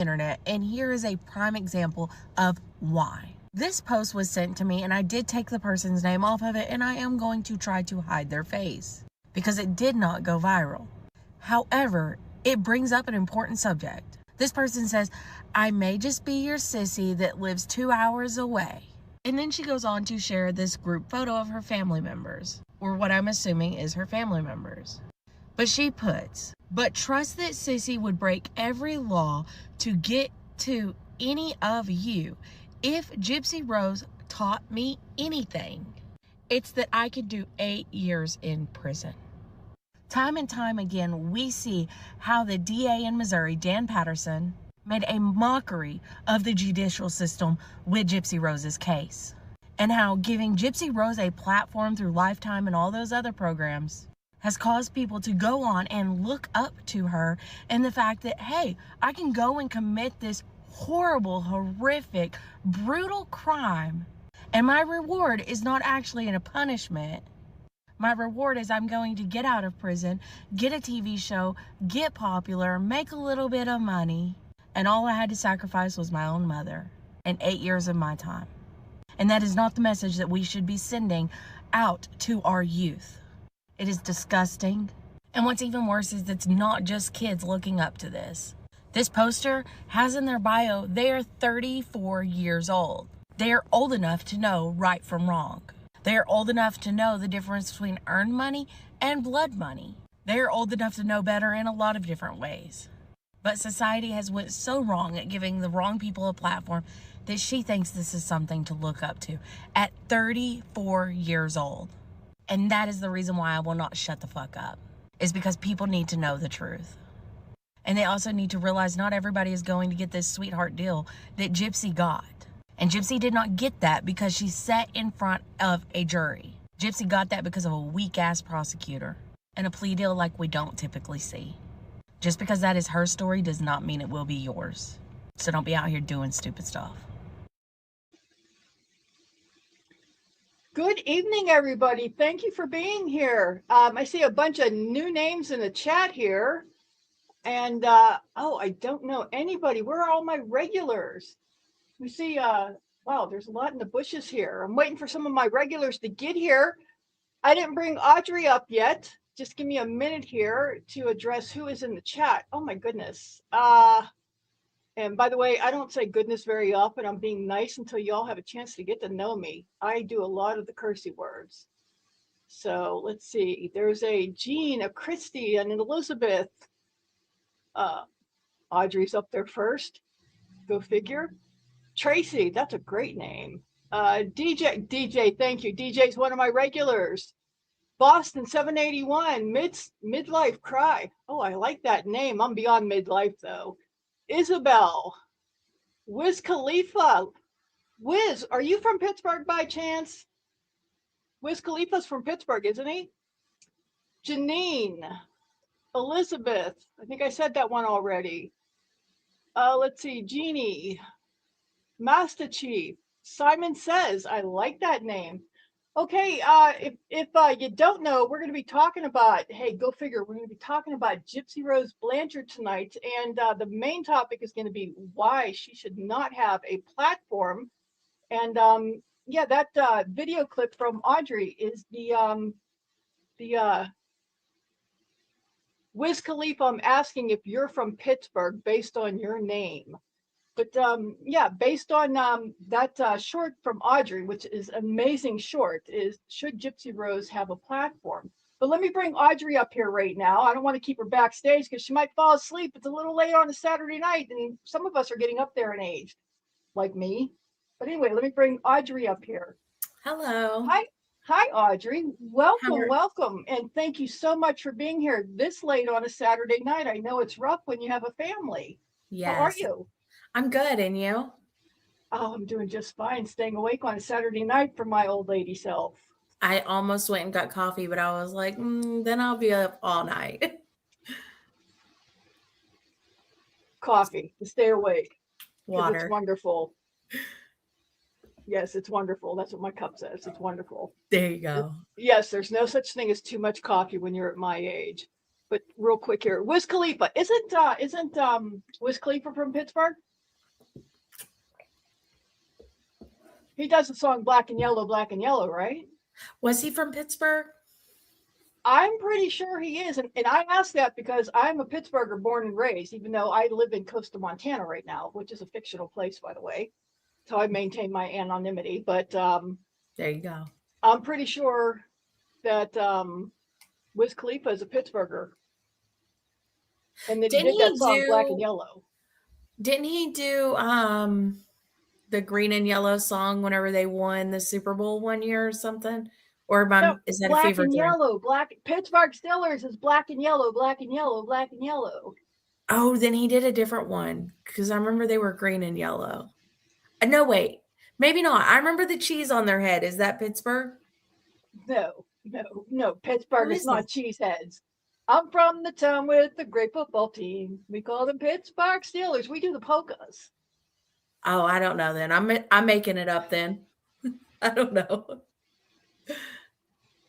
internet, and here is a prime example of why. This post was sent to me, and I did take the person's name off of it, and I am going to try to hide their face because it did not go viral. However, it brings up an important subject. This person says, I may just be your sissy that lives 2 hours away. And then she goes on to share this group photo of her family members, or what I'm assuming is her family members. But she puts, but trust that sissy would break every law to get to any of you. If Gypsy Rose taught me anything, it's that I could do 8 years in prison. Time and time again, we see how the DA in Missouri, Dan Patterson, made a mockery of the judicial system with Gypsy Rose's case. And how giving Gypsy Rose a platform through Lifetime and all those other programs has caused people to go on and look up to her, and the fact that, hey, I can go and commit this horrible, horrific, brutal crime, and my reward is not actually in a punishment. My reward is I'm going to get out of prison, get a TV show, get popular, make a little bit of money, and all I had to sacrifice was my own mother and 8 years of my time. And that is not the message that we should be sending out to our youth. It is disgusting. And what's even worse is it's not just kids looking up to this. This poster has in their bio, they are 34 years old. They are old enough to know right from wrong. They are old enough to know the difference between earned money and blood money. They are old enough to know better in a lot of different ways. But society has went so wrong at giving the wrong people a platform that she thinks this is something to look up to at 34 years old. And that is the reason why I will not shut the fuck up, is because people need to know the truth. And they also need to realize not everybody is going to get this sweetheart deal that Gypsy got. And Gypsy did not get that because she sat in front of a jury. Gypsy got that because of a weak-ass prosecutor and a plea deal like we don't typically see. Just because that is her story does not mean it will be yours. So don't be out here doing stupid stuff. Good evening, everybody. Thank you for being here. I see a bunch of new names in the chat here. And, I don't know anybody. Where are all my regulars? We see, wow, there's a lot in the bushes here. I'm waiting for some of my regulars to get here. I didn't bring Audrey up yet. Just give me a minute here to address who is in the chat. Oh, my goodness. And by the way, I don't say goodness very often. I'm being nice until y'all have a chance to get to know me. I do a lot of the cursey words. So let's see. There's a Jean, a Christy, and an Elizabeth. Audrey's up there first. Go figure. Tracy, that's a great name. DJ, thank you. DJ's one of my regulars. Boston 781, midlife cry. Oh, I like that name. I'm beyond midlife though. Isabel, Wiz Khalifa. Wiz, are you from Pittsburgh by chance? Wiz Khalifa's from Pittsburgh, isn't he? Janine, Elizabeth. I think I said that one already. Let's see, Jeannie, Master Chief, Simon Says. I like that name. Okay, if you don't know, we're going to be talking about, hey, go figure, we're going to be talking about Gypsy Rose Blanchard tonight, and the main topic is going to be why she should not have a platform. And yeah, that video clip from Audrey is the Wiz Khalifa. I'm asking if you're from Pittsburgh based on your name. But yeah, based on that short from Audrey, which is amazing short, is should Gypsy Rose have a platform? But let me bring Audrey up here right now. I don't want to keep her backstage because she might fall asleep. It's a little late on a Saturday night, and some of us are getting up there in age, like me. But anyway, let me bring Audrey up here. Hello. Hi, Audrey. Welcome. And thank you so much for being here this late on a Saturday night. I know it's rough when you have a family. Yes. How are you? I'm good, and you? Oh, I'm doing just fine, staying awake on a Saturday night for my old lady self. I almost went and got coffee, but I was like, then I'll be up all night. Coffee to stay awake. Water. It's wonderful. Yes, it's wonderful. That's what my cup says. It's wonderful. There you go. Yes, there's no such thing as too much coffee when you're at my age. But real quick here, Wiz Khalifa isn't Wiz Khalifa from Pittsburgh? He does the song Black and Yellow, right? Was he from Pittsburgh? I'm pretty sure he is. And I ask that because I'm a Pittsburgher born and raised, even though I live in Costa, Montana right now, which is a fictional place, by the way. So I maintain my anonymity. But there you go. I'm pretty sure that Wiz Khalifa is a Pittsburgher. And then he did that song Black and Yellow. Didn't he do the green and yellow song whenever they won the Super Bowl one year or something? Or is that Black a fever and dream? Yellow. Pittsburgh Steelers is Black and Yellow, Black and Yellow, Black and Yellow. Oh, then he did a different one because I remember they were green and yellow. No, wait, maybe not. I remember the cheese on their head. Is that Pittsburgh? No. Pittsburgh is not cheeseheads. I'm from the town with the great football team. We call them Pittsburgh Steelers. We do the polkas. Oh, I don't know then. I'm making it up then. I don't know.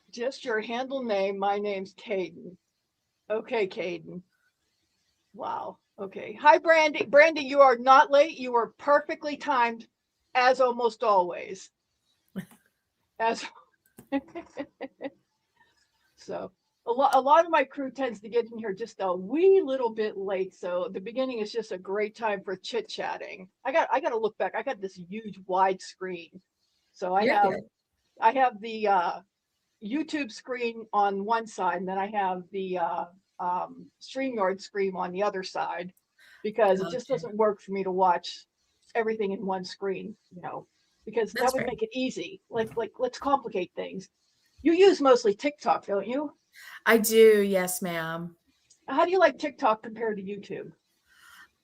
Just your handle name. My name's Caden. Okay, Caden. Wow. Okay. Hi, Brandy. Brandy, you are not late. You are perfectly timed, as almost always. So a lot of my crew tends to get in here just a wee little bit late. So the beginning is just a great time for chit chatting. I got to look back. I got this huge wide screen. So I have the YouTube screen on one side, and then I have the StreamYard screen on the other side, because it just doesn't work for me to watch everything in one screen, because that would make it easy. Like let's complicate things. You use mostly TikTok, don't you? I do, yes, ma'am. How do you like TikTok compared to YouTube?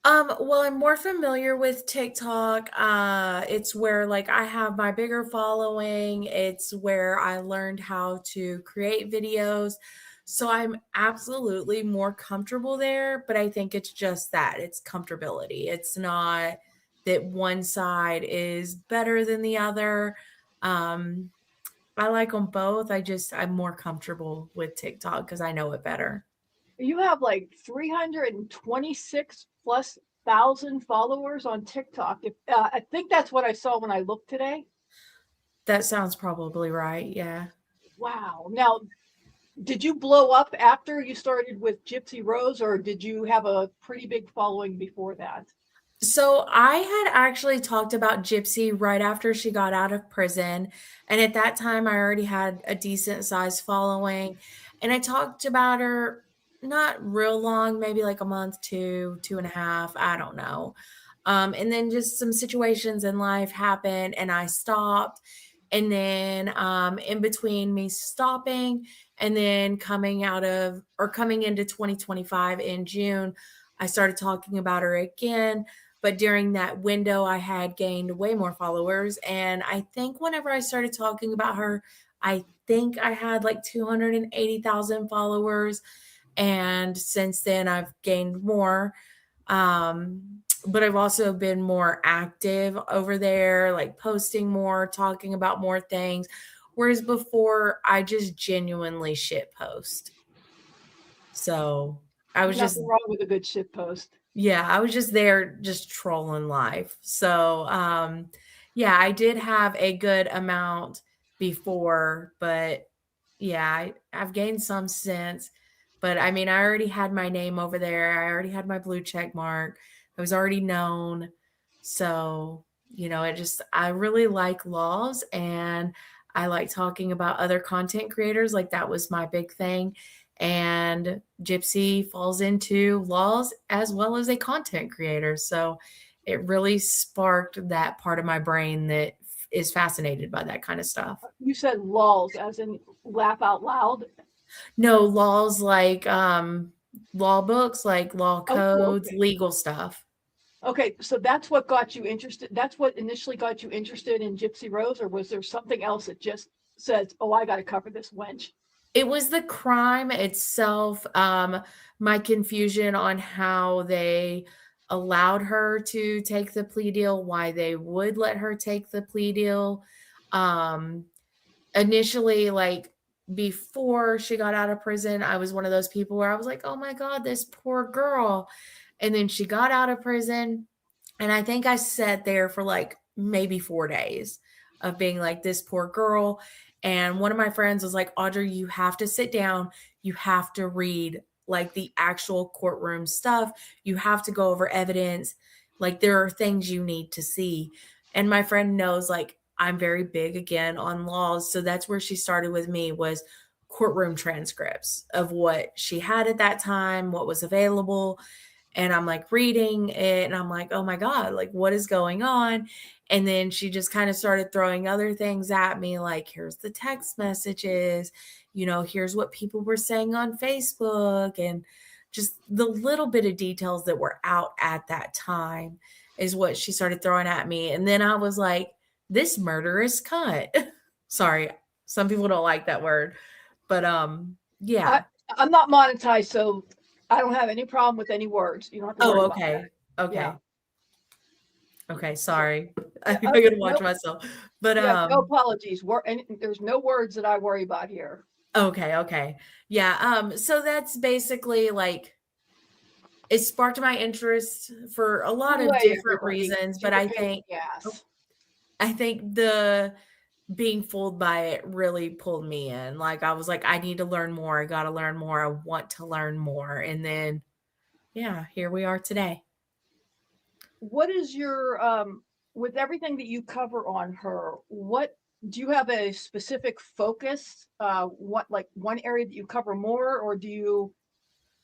Well, I'm more familiar with TikTok. It's where I have my bigger following. It's where I learned how to create videos. So I'm absolutely more comfortable there, but I think it's just that it's comfortability. It's not that one side is better than the other. I like them both. I'm more comfortable with TikTok because I know it better. You have 326 plus thousand followers on TikTok. I think that's what I saw when I looked today. That sounds probably right. Yeah. Wow. Now, did you blow up after you started with Gypsy Rose, or did you have a pretty big following before that? So I had actually talked about Gypsy right after she got out of prison. And at that time, I already had a decent sized following. And I talked about her not real long, maybe a month, 2.5, I don't know. And then just some situations in life happened and I stopped. And then in between me stopping and then coming into 2025 in June, I started talking about her again. But during that window, I had gained way more followers. And I think whenever I started talking about her, I think I had 280,000 followers. And since then, I've gained more. But I've also been more active over there, posting more, talking about more things. Whereas before, I just genuinely shit post. So I was Nothing wrong with a good shit post. Yeah, I was just there just trolling life. So, yeah, I did have a good amount before, but yeah, I've gained some since. But I mean, I already had my name over there. I already had my blue check mark. I was already known. So, I really like laws and I like talking about other content creators. That was my big thing. And Gypsy falls into laws as well as a content creator. So it really sparked that part of my brain that is fascinated by that kind of stuff. You said laws as in laugh out loud? No, laws law books, law codes, legal stuff. Okay, so that's what got you interested. That's what initially got you interested in Gypsy Rose, or was there something else that just says, oh, I got to cover this wench? It was the crime itself, my confusion on how they allowed her to take the plea deal, why they would let her take the plea deal. Initially, before she got out of prison, I was one of those people where I was like, oh my God, this poor girl. And then she got out of prison. And I think I sat there for like maybe 4 days of being like, this poor girl. And one of my friends was like, Audrey, you have to sit down. You have to read like the actual courtroom stuff. You have to go over evidence. Like there are things you need to see. And my friend knows like I'm very big again on laws. So that's where she started with me, was courtroom transcripts of what she had at that time, what was available. And I'm like reading it and I'm like, oh my God, like what is going on? And then she just kind of started throwing other things at me, like, here's the text messages, here's what people were saying on Facebook, and just the little bit of details that were out at that time is what she started throwing at me. And then I was like, this murderous cunt. Sorry, some people don't like that word, but yeah. I'm not monetized, so I don't have any problem with any words. You don't have to worry about that. Okay. Yeah. Okay, sorry. I'm gonna watch myself. But no apologies. There's no words that I worry about here. Okay. Yeah. So that's basically like, it sparked my interest for a lot of different reasons, but I think the being fooled by it really pulled me in. Like I was like, I need to learn more. I got to learn more. I want to learn more. And then, yeah, here we are today. What is your, with everything that you cover on her, what do you have a specific focus? Like one area that you cover more, or do you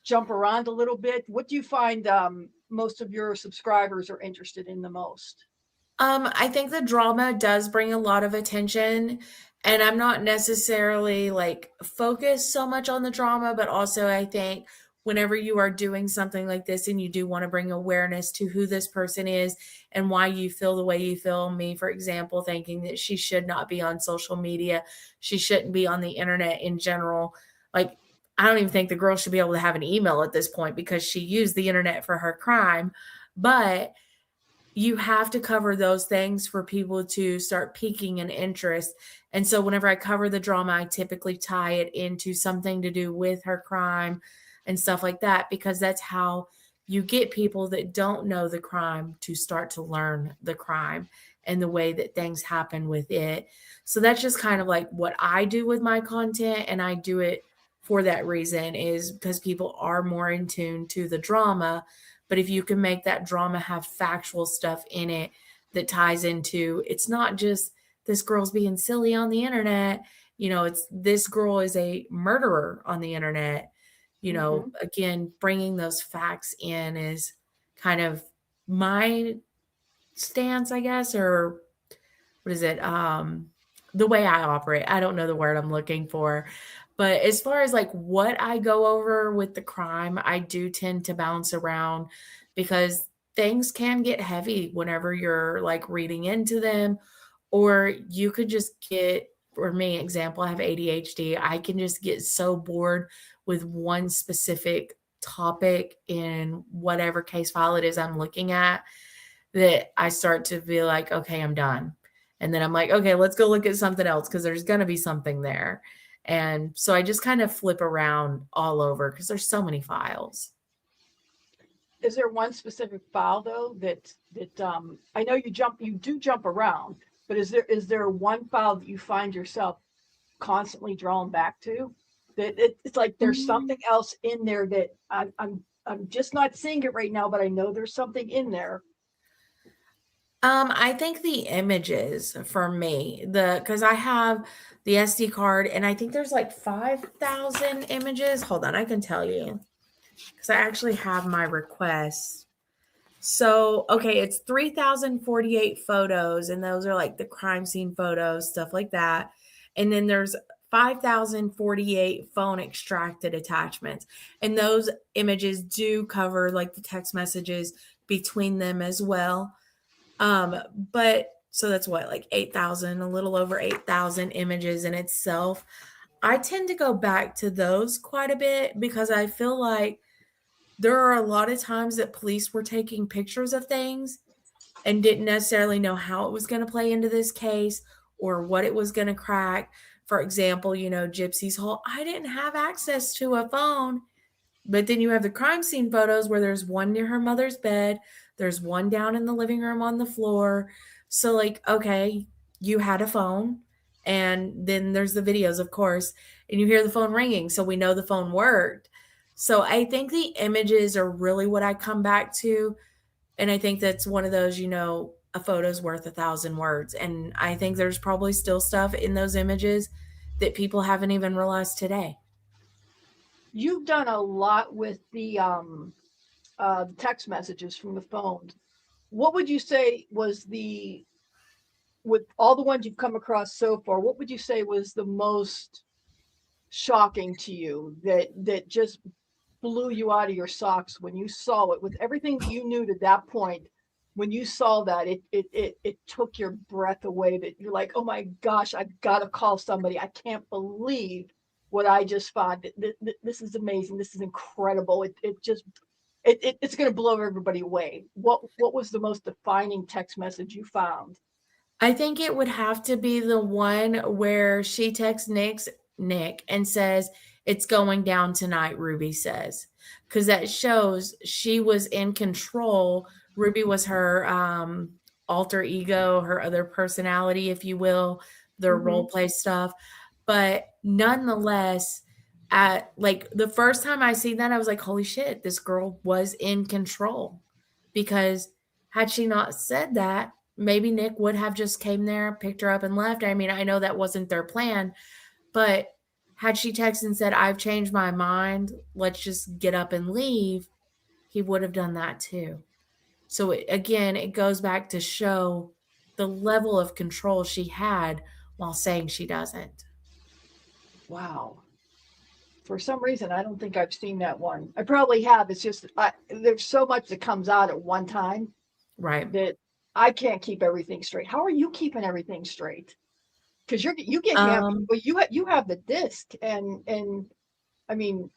jump around a little bit? What do you find most of your subscribers are interested in the most? I think the drama does bring a lot of attention, and I'm not necessarily like focused so much on the drama, but also I think whenever you are doing something like this and you do want to bring awareness to who this person is and why you feel the way you feel, me, for example, thinking that she should not be on social media, she shouldn't be on the internet in general. Like, I don't even think the girl should be able to have an email at this point because she used the internet for her crime, but you have to cover those things for people to start piquing an interest. And so whenever I cover the drama, I typically tie it into something to do with her crime and stuff like that, because that's how you get people that don't know the crime to start to learn the crime and the way that things happen with it. So that's just kind of like what I do with my content. And I do it for that reason, is because people are more in tune to the drama. But if you can make that drama have factual stuff in it that ties into, it's not just this girl's being silly on the internet, it's this girl is a murderer on the internet. Again, bringing those facts in is kind of my stance, I guess, or what is it? The way I operate. I don't know the word I'm looking for. But as far as like what I go over with the crime, I do tend to bounce around because things can get heavy whenever you're like reading into them, or you could just get, for me, example, I have ADHD. I can just get so bored with one specific topic in whatever case file it is I'm looking at that I start to feel like, okay, I'm done. And then I'm like, okay, let's go look at something else because there's going to be something there. And so I just kind of flip around all over because there's so many files. Is there one specific file though that I know you do jump around, but is there one file that you find yourself constantly drawn back to? That it's like there's something else in there that I'm just not seeing it right now, but I know there's something in there. I think the images for me, because I have the SD card and I think there's like 5,000 images. Hold on, I can tell you because I actually have my requests. So, okay, it's 3,048 photos, and those are like the crime scene photos, stuff like that. And then there's 5,048 phone extracted attachments. And those images do cover like the text messages between them as well. But so that's what, like 8,000, a little over 8,000 images in itself. I tend to go back to those quite a bit because I feel like there are a lot of times that police were taking pictures of things and didn't necessarily know how it was going to play into this case or what it was going to crack. For example, you know, Gypsy's whole, I didn't have access to a phone. But then you have the crime scene photos where there's one near her mother's bed, there's one down in the living room on the floor. So, like, okay, you had a phone, and then there's the videos, of course, and you hear the phone ringing. So we know the phone worked. So I think the images are really what I come back to. And I think that's one of those, you know, a photo's worth 1,000 words. And I think there's probably still stuff in those images that people haven't even realized today. You've done a lot with the text messages from the phones. What would you say was with all the ones you've come across so far, what would you say was the most shocking to you that just blew you out of your socks when you saw it, with everything that you knew to that point? When you saw that, it took your breath away, that you're like, oh my gosh, I've got to call somebody. I can't believe what I just found. This is amazing. This is incredible. It's going to blow everybody away. What was the most defining text message you found? I think it would have to be the one where she texts Nick and says, "It's going down tonight," Ruby says. Because that shows she was in control. Ruby was her alter ego, her other personality, if you will, their role play stuff. But nonetheless, like the first time I seen that, I was like, holy shit, this girl was in control. Because had she not said that, maybe Nick would have just came there, picked her up and left. I mean, I know that wasn't their plan, but had she texted and said, I've changed my mind, let's just get up and leave, he would have done that too. So again, it goes back to show the level of control she had while saying she doesn't. Wow. For some reason, I don't think I've seen that one. I probably have. It's just there's so much that comes out at one time, right, that I can't keep everything straight. How are you keeping everything straight? Because you get well, you have the disc, and I mean,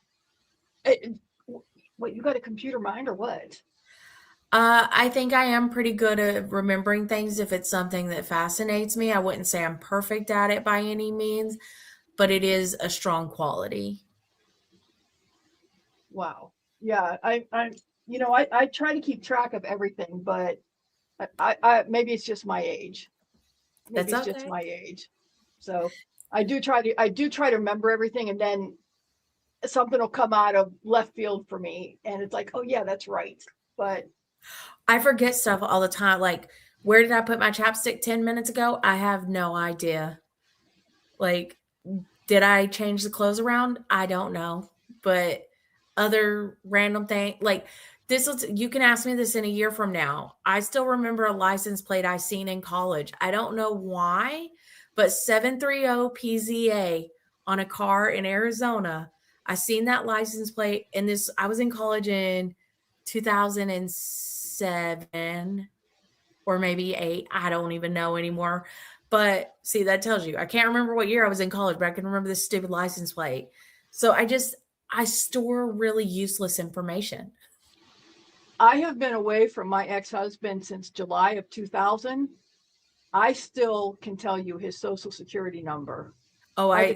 what, you got a computer mind or what? I think I am pretty good at remembering things if it's something that fascinates me. I wouldn't say I'm perfect at it by any means, but it is a strong quality. Wow. Yeah, I try to keep track of everything, but I maybe it's just my age. Maybe That's it's just okay. my age. So I do try to remember everything, and then something will come out of left field for me, and it's like, oh yeah, that's right. But I forget stuff all the time. Like, where did I put my chapstick 10 minutes ago? I have no idea. Like, did I change the clothes around? I don't know. But other random thing, like you can ask me this in a year from now. I still remember a license plate I seen in college. I don't know why, but 730PZA on a car in Arizona. I seen that license plate, and I was in college in 2007 or maybe 8. I don't even know anymore. But see, that tells you. I can't remember what year I was in college, but I can remember this stupid license plate. So I store really useless information. I have been away from my ex-husband since July of 2000. I still can tell you his social security number. Oh, I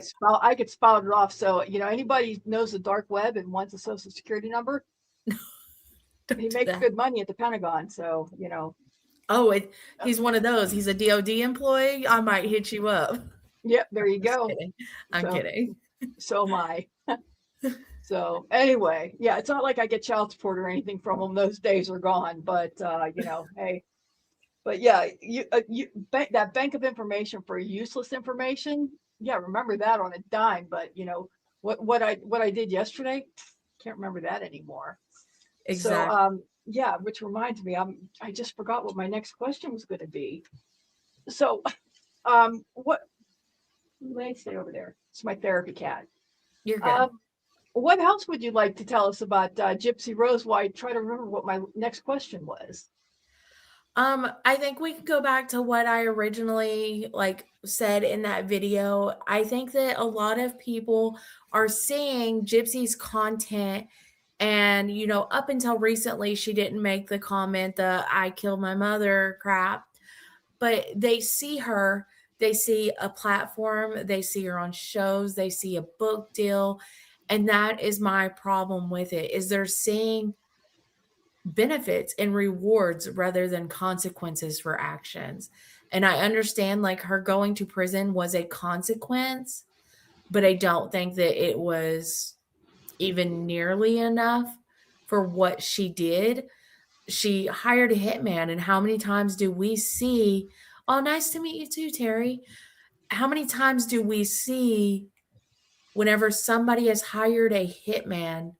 could spout it off. So, anybody knows the dark web and wants a social security number, he makes good money at the Pentagon. So, Oh, he's one of those. He's a DOD employee. I might hit you up. Yep, there you go. Kidding. I'm kidding. So am I. So anyway, yeah, it's not like I get child support or anything from him. Those days are gone. But hey, but yeah, that bank of information for useless information. Yeah, remember that on a dime. But what I did yesterday, can't remember that anymore. Exactly. So yeah, which reminds me, I just forgot what my next question was going to be. So what? Let me stay over there. It's my therapy cat. You're good. What else would you like to tell us about Gypsy Rose? While I try to remember what my next question was. I think we can go back to what I originally said in that video. I think that a lot of people are seeing Gypsy's content, and up until recently, she didn't make the comment, the "I killed my mother" crap, but they see her, They see a platform, they see her on shows, they see a book deal. And that is my problem with it, is they're seeing benefits and rewards rather than consequences for actions. And I understand like her going to prison was a consequence, but I don't think that it was even nearly enough for what she did. She hired a hitman, and how many times do we see, oh, nice to meet you too, Terry. How many times do we see whenever somebody has hired a hitman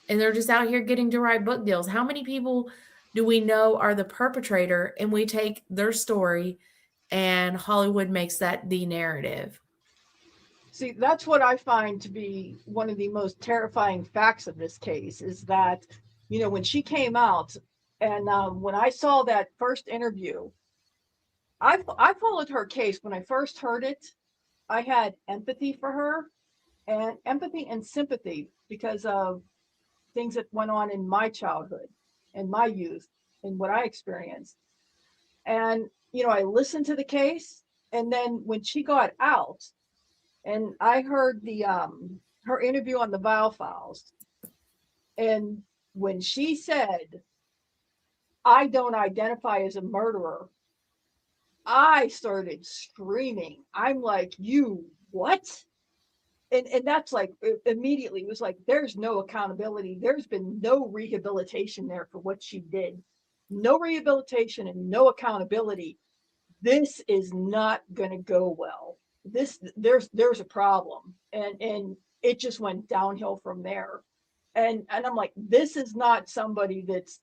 and they're just out here getting to write book deals? How many people do we know are the perpetrator and we take their story and Hollywood makes that the narrative? See, that's what I find to be one of the most terrifying facts of this case is that, when she came out and when I saw that first interview, I followed her case. When I first heard it, I had empathy for her, and empathy and sympathy because of things that went on in my childhood and my youth and what I experienced. And, I listened to the case. And then when she got out and I heard her interview on the Vial Files, and when she said, I don't identify as a murderer, I started screaming. I'm like, you what? And that's like immediately it was like, there's no accountability. There's been no rehabilitation there for what she did. No rehabilitation and no accountability. This is not going to go well. There's a problem. And it just went downhill from there. And I'm like, this is not somebody this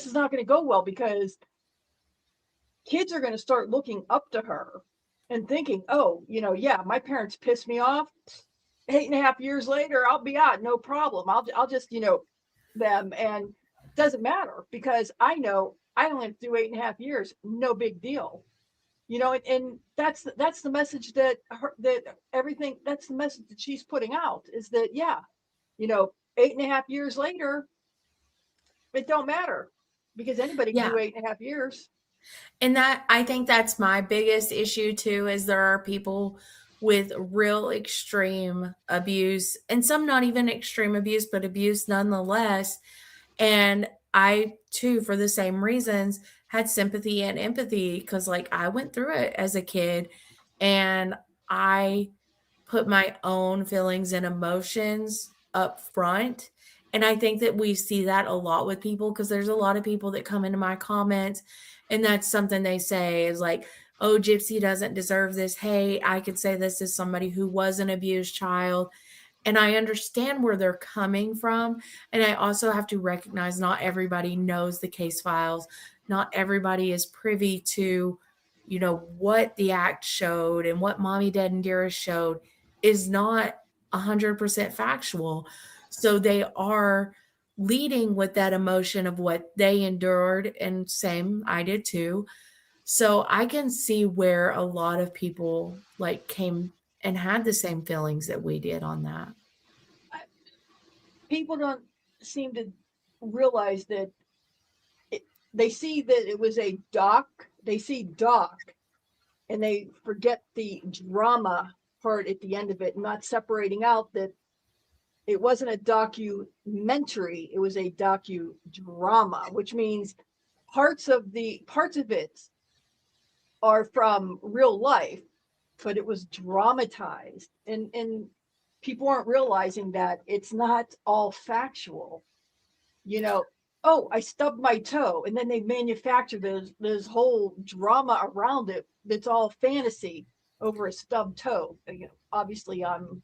is not going to go well, because kids are going to start looking up to her and thinking, oh, yeah, my parents pissed me off. 8.5 years later, I'll be out, no problem. I'll just, them, and it doesn't matter because I know I only have to do 8.5 years, no big deal. And that's the message that's the message that she's putting out, is that, yeah, 8.5 years later, it don't matter because anybody can do 8.5 years. And that, I think that's my biggest issue too, is there are people with real extreme abuse, and some not even extreme abuse, but abuse nonetheless. And I too, for the same reasons, had sympathy and empathy, because like I went through it as a kid and I put my own feelings and emotions up front. And I think that we see that a lot with people, because there's a lot of people that come into my comments and that's something they say is like, oh, Gypsy doesn't deserve this. Hey, I could say this as somebody who was an abused child. And I understand where they're coming from. And I also have to recognize not everybody knows the case files. Not everybody is privy to, what the act showed, and what Mommy, Dad, and Dearest showed is not 100% factual. So they are leading with that emotion of what they endured, and same, I did too. So I can see where a lot of people like came and had the same feelings that we did on that. People don't seem to realize that they see that it was a doc. They see doc, and they forget the drama part at the end of it, not separating out that it wasn't a documentary, it was a docudrama, which means parts of it are from real life, but it was dramatized. And people aren't realizing that it's not all factual. Oh, I stubbed my toe, and then they manufacture this whole drama around it that's all fantasy over a stubbed toe. Obviously I'm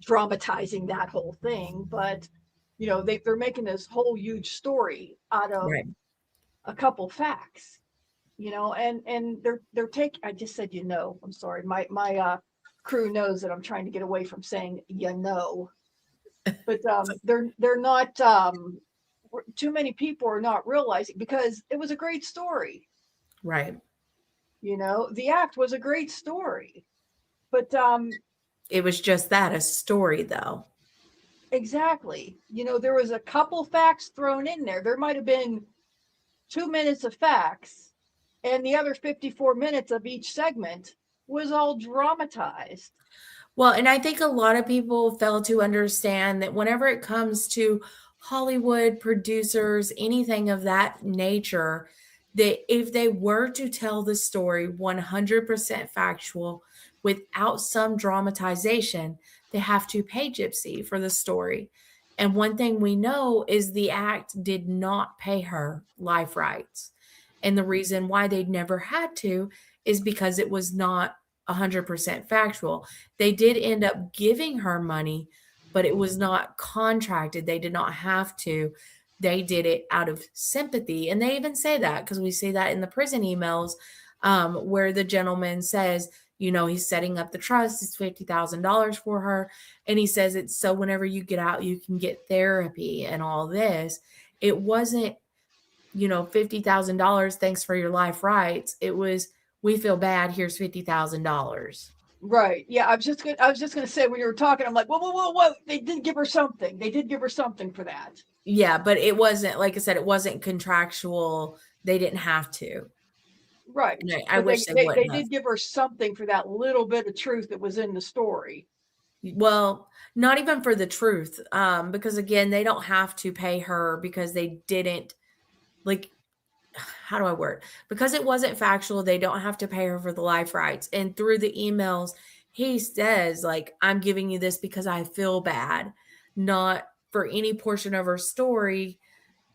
dramatizing that whole thing, but they're making this whole huge story out of a couple facts, and they're taking, I just said, I'm sorry, my crew knows that I'm trying to get away from saying but they're not, too many people are not realizing, because it was a great story, right? The act was a great story, but it was just that, a story though. Exactly. There was a couple facts thrown in there. There might have been 2 minutes of facts, And the other 54 minutes of each segment was all dramatized. Well, and I think a lot of people fail to understand that whenever it comes to Hollywood producers, anything of that nature, that if they were to tell the story 100% factual without some dramatization, they have to pay Gypsy for the story. And one thing we know is the act did not pay her life rights. And the reason why they'd never had to is because it was not 100% factual. They did end up giving her money, but it was not contracted. They did not have to. They did it out of sympathy. And they even say that because we see that in the prison emails where the gentleman says, he's setting up the trust. It's $50,000 for her. And he says it's so whenever you get out, you can get therapy and all this. It wasn't, $50,000. Thanks for your life rights. It was, we feel bad. Here's $50,000. Right. Yeah. I was just gonna say when you were talking, I'm like, whoa. They did give her something. They did give her something for that. Yeah, but it wasn't, like I said, it wasn't contractual. They didn't have to. Right. I wish they wouldn't They have. did give her something for that little bit of truth that was in the story. Well, not even for the truth, because again, they don't have to pay her because they didn't, like, how do I word? Because it wasn't factual, they don't have to pay her for the life rights. And through the emails, he says, like, I'm giving you this because I feel bad, not for any portion of her story,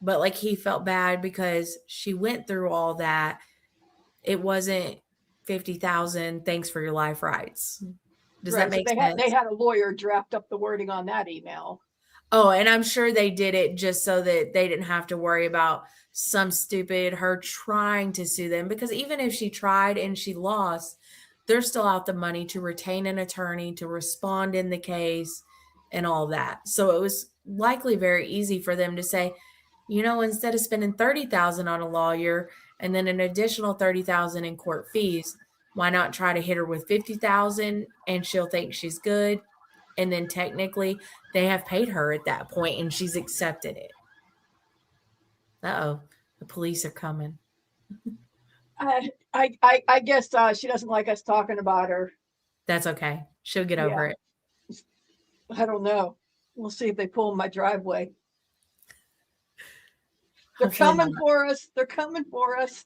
but like he felt bad because she went through all that. It wasn't 50,000. Thanks for your life rights. Does that make sense? They had a lawyer draft up the wording on that email. Oh, and I'm sure they did it just so that they didn't have to worry about some stupid her trying to sue them, because even if she tried and she lost, they're still out the money to retain an attorney to respond in the case and all that. So it was likely very easy for them to say, instead of spending 30,000 on a lawyer and then an additional 30,000 in court fees, why not try to hit her with 50,000 and she'll think she's good? And then technically they have paid her at that point and she's accepted it. Uh-oh, the police are coming. I guess she doesn't like us talking about her. That's okay. She'll get over it. I don't know. We'll see if they pull in my driveway. They're coming for us. They're coming for us.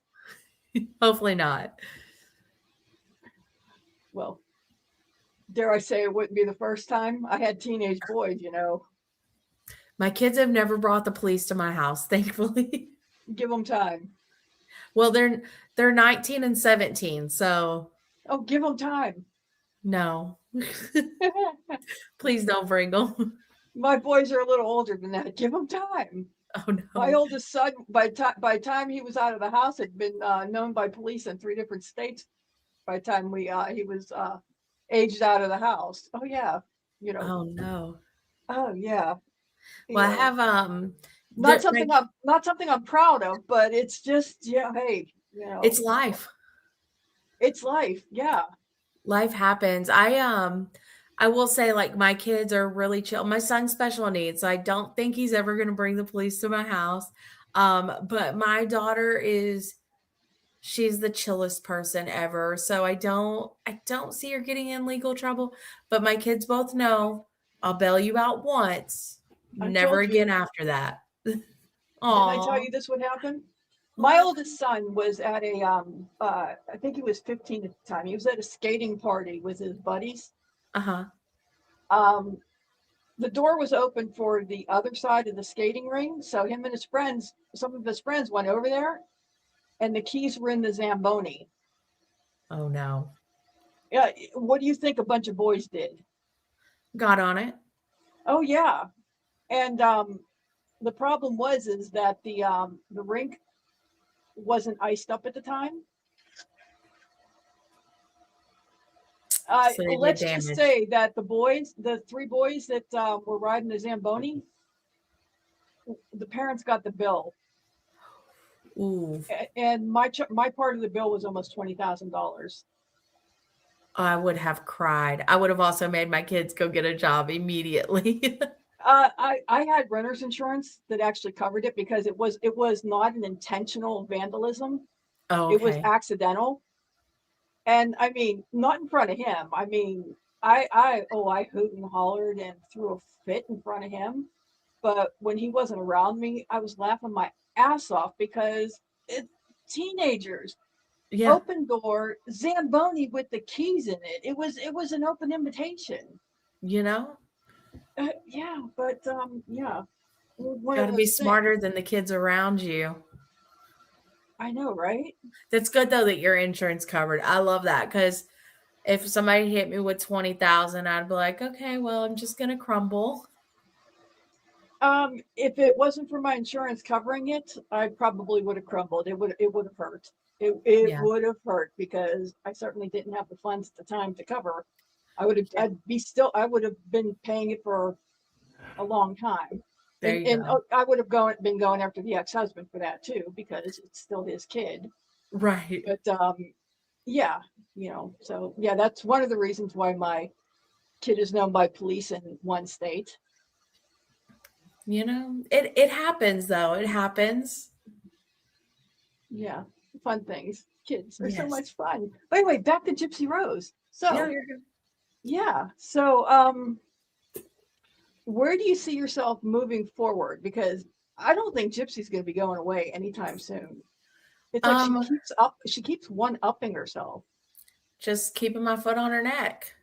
Hopefully not. Well, dare I say it wouldn't be the first time. I had teenage boys, My kids have never brought the police to my house, thankfully. Give them time. Well, they're 19 and 17, so. Oh, give them time. No. Please don't bring them. My boys are a little older than that. Give them time. Oh no. My oldest son, by the time he was out of the house, had been known by police in 3 different states. By the time he was aged out of the house. Oh yeah, Oh no. Oh yeah. Well, I have not something I'm proud of, but it's just hey, it's life. It's life. Yeah. Life happens. I will say, like, my kids are really chill. My son's special needs, so I don't think he's ever going to bring the police to my house. But my daughter she's the chillest person ever. So I don't see her getting in legal trouble, but my kids both know I'll bail you out once, never again after that. Did I tell you this would happen? My oldest son was at I think he was 15 at the time. He was at a skating party with his buddies. Uh-huh. The door was open for the other side of the skating ring. So him and some of his friends went over there, and the keys were in the Zamboni. Oh no. Yeah. What do you think a bunch of boys did? Got on it. Oh yeah. And the problem was that the rink wasn't iced up at the time. So let's just say that the 3 boys that were riding the Zamboni, the parents got the bill. Ooh. And my part of the bill was almost $20,000. I would have cried. I would have also made my kids go get a job immediately. I had renter's insurance that actually covered it because it was not an intentional vandalism. Oh, It was okay. accidental. And I mean, not in front of him. I mean, I hoot and hollered and threw a fit in front of him. But when he wasn't around me, I was laughing my ass off because it's teenagers, Yeah. open door, Zamboni with the keys in it. It was an open invitation. You know, Yeah, but yeah, one got of to be those things. smarter than the kids around you. I know, right? That's good though that your insurance covered. I love that because if somebody hit me with 20,000, I'd be like, okay, well, I'm just gonna crumble. If it wasn't for my insurance covering it, I probably would have crumbled. It would have hurt. It Yeah. would have hurt because I certainly didn't have the funds at the time to cover. Yeah. I would have been paying it for a long time. There you And go. I would have been going after the ex-husband for that too, because it's still his kid. Right. But yeah, so yeah, that's one of the reasons why my kid is known by police in one state. It happens though. It happens. Yeah, fun things. Kids are so Yes. much fun. By the way, back to Gypsy Rose. No, So you're good. yeah, so where do you see yourself moving forward? Because I don't think Gypsy's going to be going away anytime soon. It's like Um, she keeps one upping herself. just keeping my foot on her neck.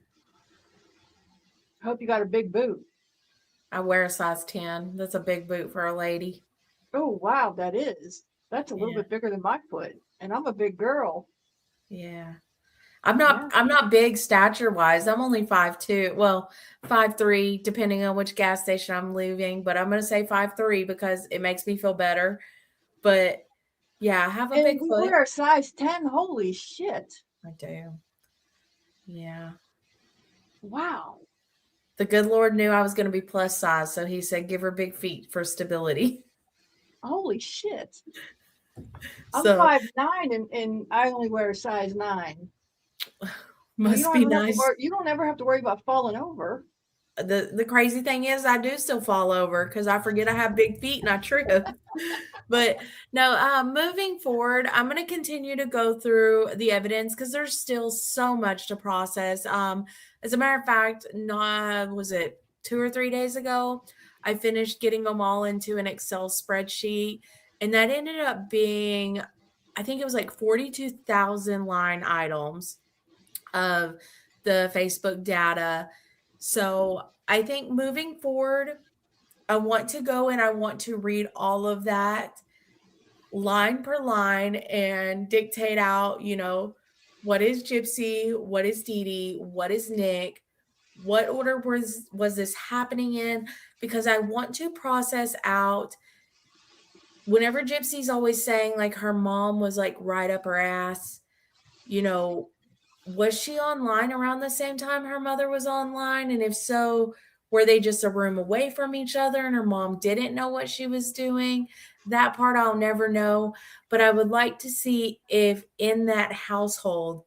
Hope you got a big boot. I wear a size 10. That's a big boot for a lady. Oh wow, that's a little Yeah. bit bigger than my foot, and I'm a big girl. Yeah. I'm Yeah, not I'm not big stature wise. I'm only 5'2". Well, 5'3", depending on which gas station I'm leaving, but I'm gonna say 5'3" because it makes me feel better. But yeah, I have a and big we foot. wear a size 10. Holy shit! I do. Yeah. Wow. The good Lord knew I was gonna be plus size, so he said give her big feet for stability. Holy shit! I'm So 5'9", and I only wear a size 9. So must be nice. you don't ever have to worry about falling over. The crazy thing is I do still fall over because I forget I have big feet and I trip. But no, moving forward, I'm going to continue to go through the evidence because there's still so much to process. As a matter of fact, not was it 2 or 3 days ago, I finished getting them all into an Excel spreadsheet, and that ended up being, I think it was like 42,000 line items of the Facebook data. So I think moving forward, I want to go and I want to read all of that line per line and dictate out, what is Gypsy, what is Dee Dee, what is Nick, what order was this happening in? Because I want to process out whenever Gypsy's always saying like her mom was like right up her ass, you know, was she online around the same time her mother was online? And if so, were they just a room away from each other and her mom didn't know what she was doing? That part I'll never know. But I would like to see if in that household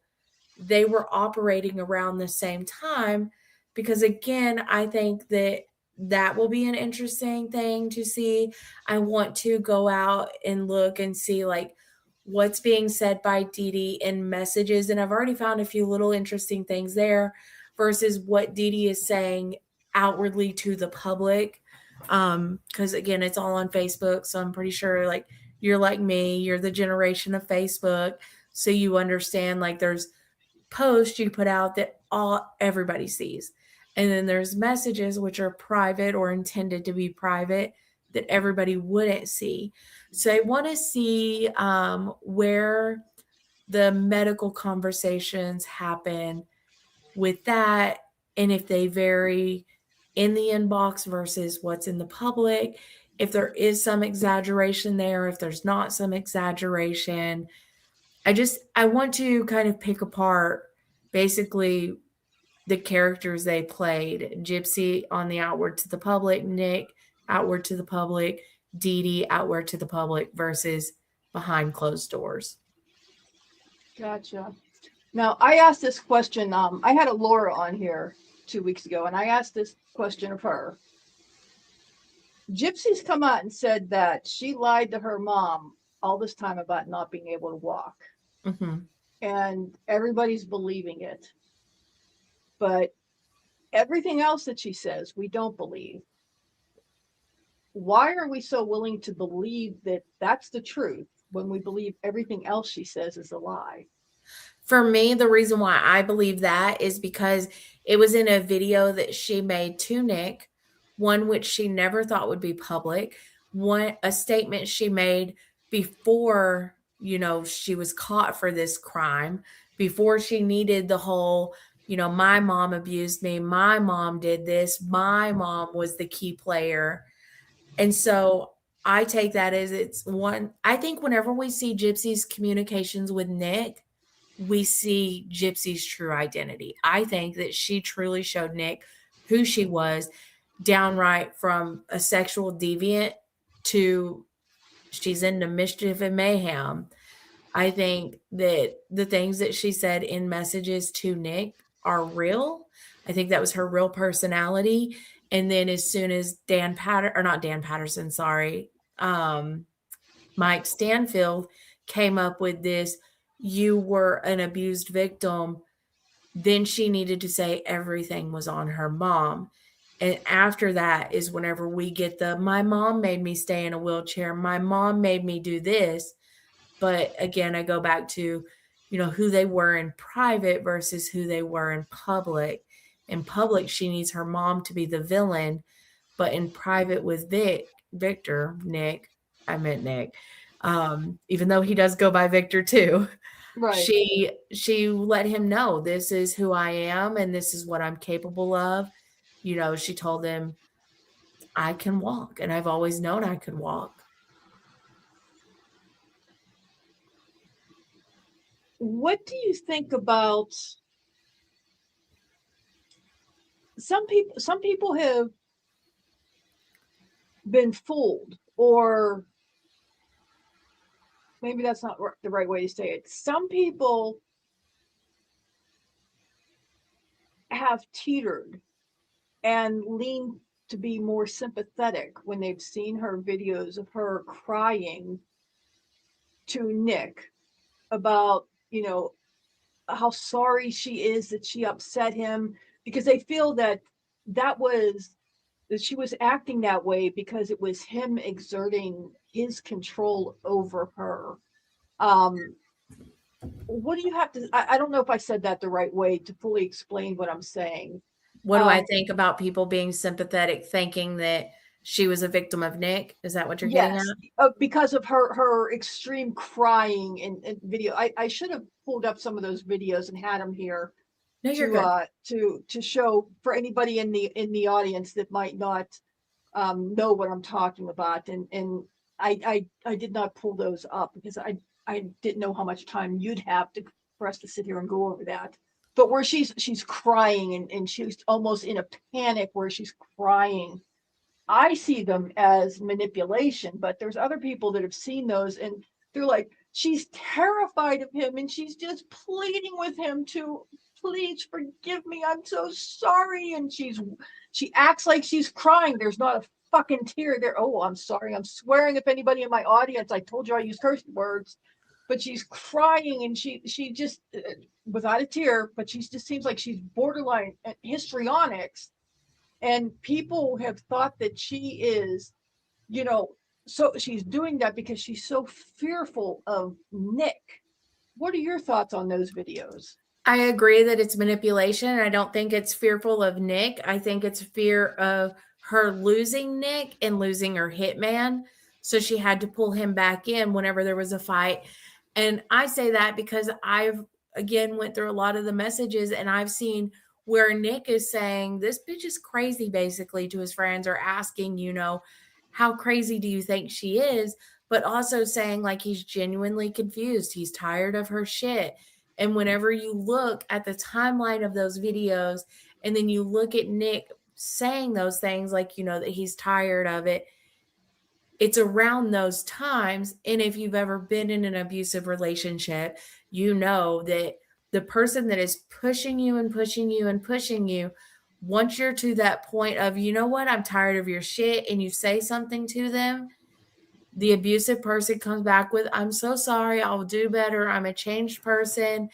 they were operating around the same time. Because again, I think that will be an interesting thing to see. I want to go out and look and see like what's being said by Dee Dee in messages. And I've already found a few little interesting things there versus what Dee Dee is saying outwardly to the public. Because again, it's all on Facebook. So I'm pretty sure like you're like me, you're the generation of Facebook. So you understand like there's posts you put out that everybody sees. And then there's messages which are private or intended to be private that everybody wouldn't see. So I want to see where the medical conversations happen with that, and if they vary in the inbox versus what's in the public, if there is some exaggeration there, if there's not some exaggeration. I want to kind of pick apart basically the characters they played. Gypsy on the outward to the public, Nick outward to the public, Dee Dee outward to the public versus behind closed doors. Gotcha. Now, I asked this question. I had a Laura on here 2 weeks ago, and I asked this question of her. Gypsy's come out and said that she lied to her mom all this time about not being able to walk. Mm-hmm. And everybody's believing it. But everything else that she says, we don't believe. Why are we so willing to believe that that's the truth when we believe everything else she says is a lie? For me, the reason why I believe that is because it was in a video that she made to Nick, one which she never thought would be public, one a statement she made before, she was caught for this crime, before she needed the whole, my mom abused me, my mom did this, my mom was the key player. And so I take that as it's one. I think whenever we see Gypsy's communications with Nick, we see Gypsy's true identity. I think that she truly showed Nick who she was, downright from a sexual deviant to she's into mischief and mayhem. I think that the things that she said in messages to Nick are real. I think that was her real personality. And then as soon as Mike Stanfield came up with this, you were an abused victim, then she needed to say everything was on her mom. And after that is whenever we get my mom made me stay in a wheelchair, my mom made me do this. But again, I go back to, who they were in private versus who they were in public. In public, she needs her mom to be the villain, but in private with Nick, even though he does go by Victor too, Right. she let him know, this is who I am and this is what I'm capable of. She told him, I can walk and I've always known I could walk. What do you think about some people have been fooled, or maybe that's not the right way to say it. Some people have teetered and leaned to be more sympathetic when they've seen her videos of her crying to Nick about, how sorry she is that she upset him, because they feel that she was acting that way because it was him exerting his control over her. What do you have to, I don't know if I said that the right way to fully explain what I'm saying. What do I think about people being sympathetic, thinking that she was a victim of Nick? Is that what you're getting at? Because of her extreme crying in video. I should have pulled up some of those videos and had them here. No, you're good. To show for anybody in the audience that might not know what I'm talking about. And I did not pull those up because I didn't know how much time you'd have for us to sit here and go over that. But where she's crying and she's almost in a panic where she's crying, I see them as manipulation. But there's other people that have seen those and they're like, she's terrified of him and she's just pleading with him to please forgive me, I'm so sorry. And she acts like she's crying. There's not a fucking tear there. Oh, I'm sorry, I'm swearing if anybody in my audience, I told you I use curse words. But she's crying and she just without a tear, but she just seems like she's borderline histrionics. And people have thought that she is, so she's doing that because she's so fearful of Nick. What are your thoughts on those videos? I agree that it's manipulation. I don't think it's fearful of Nick. I think it's fear of her losing Nick and losing her hitman. So she had to pull him back in whenever there was a fight. And I say that because I've, again, went through a lot of the messages and I've seen where Nick is saying, this bitch is crazy, basically, to his friends, or asking, how crazy do you think she is? But also saying like he's genuinely confused. He's tired of her shit. And whenever you look at the timeline of those videos and then you look at Nick saying those things like, that he's tired of it, it's around those times. And if you've ever been in an abusive relationship, you know that the person that is pushing you and pushing you and pushing you, once you're to that point of, you know what, I'm tired of your shit, and you say something to them, The abusive person comes back with, I'm so sorry, I'll do better, I'm a changed person.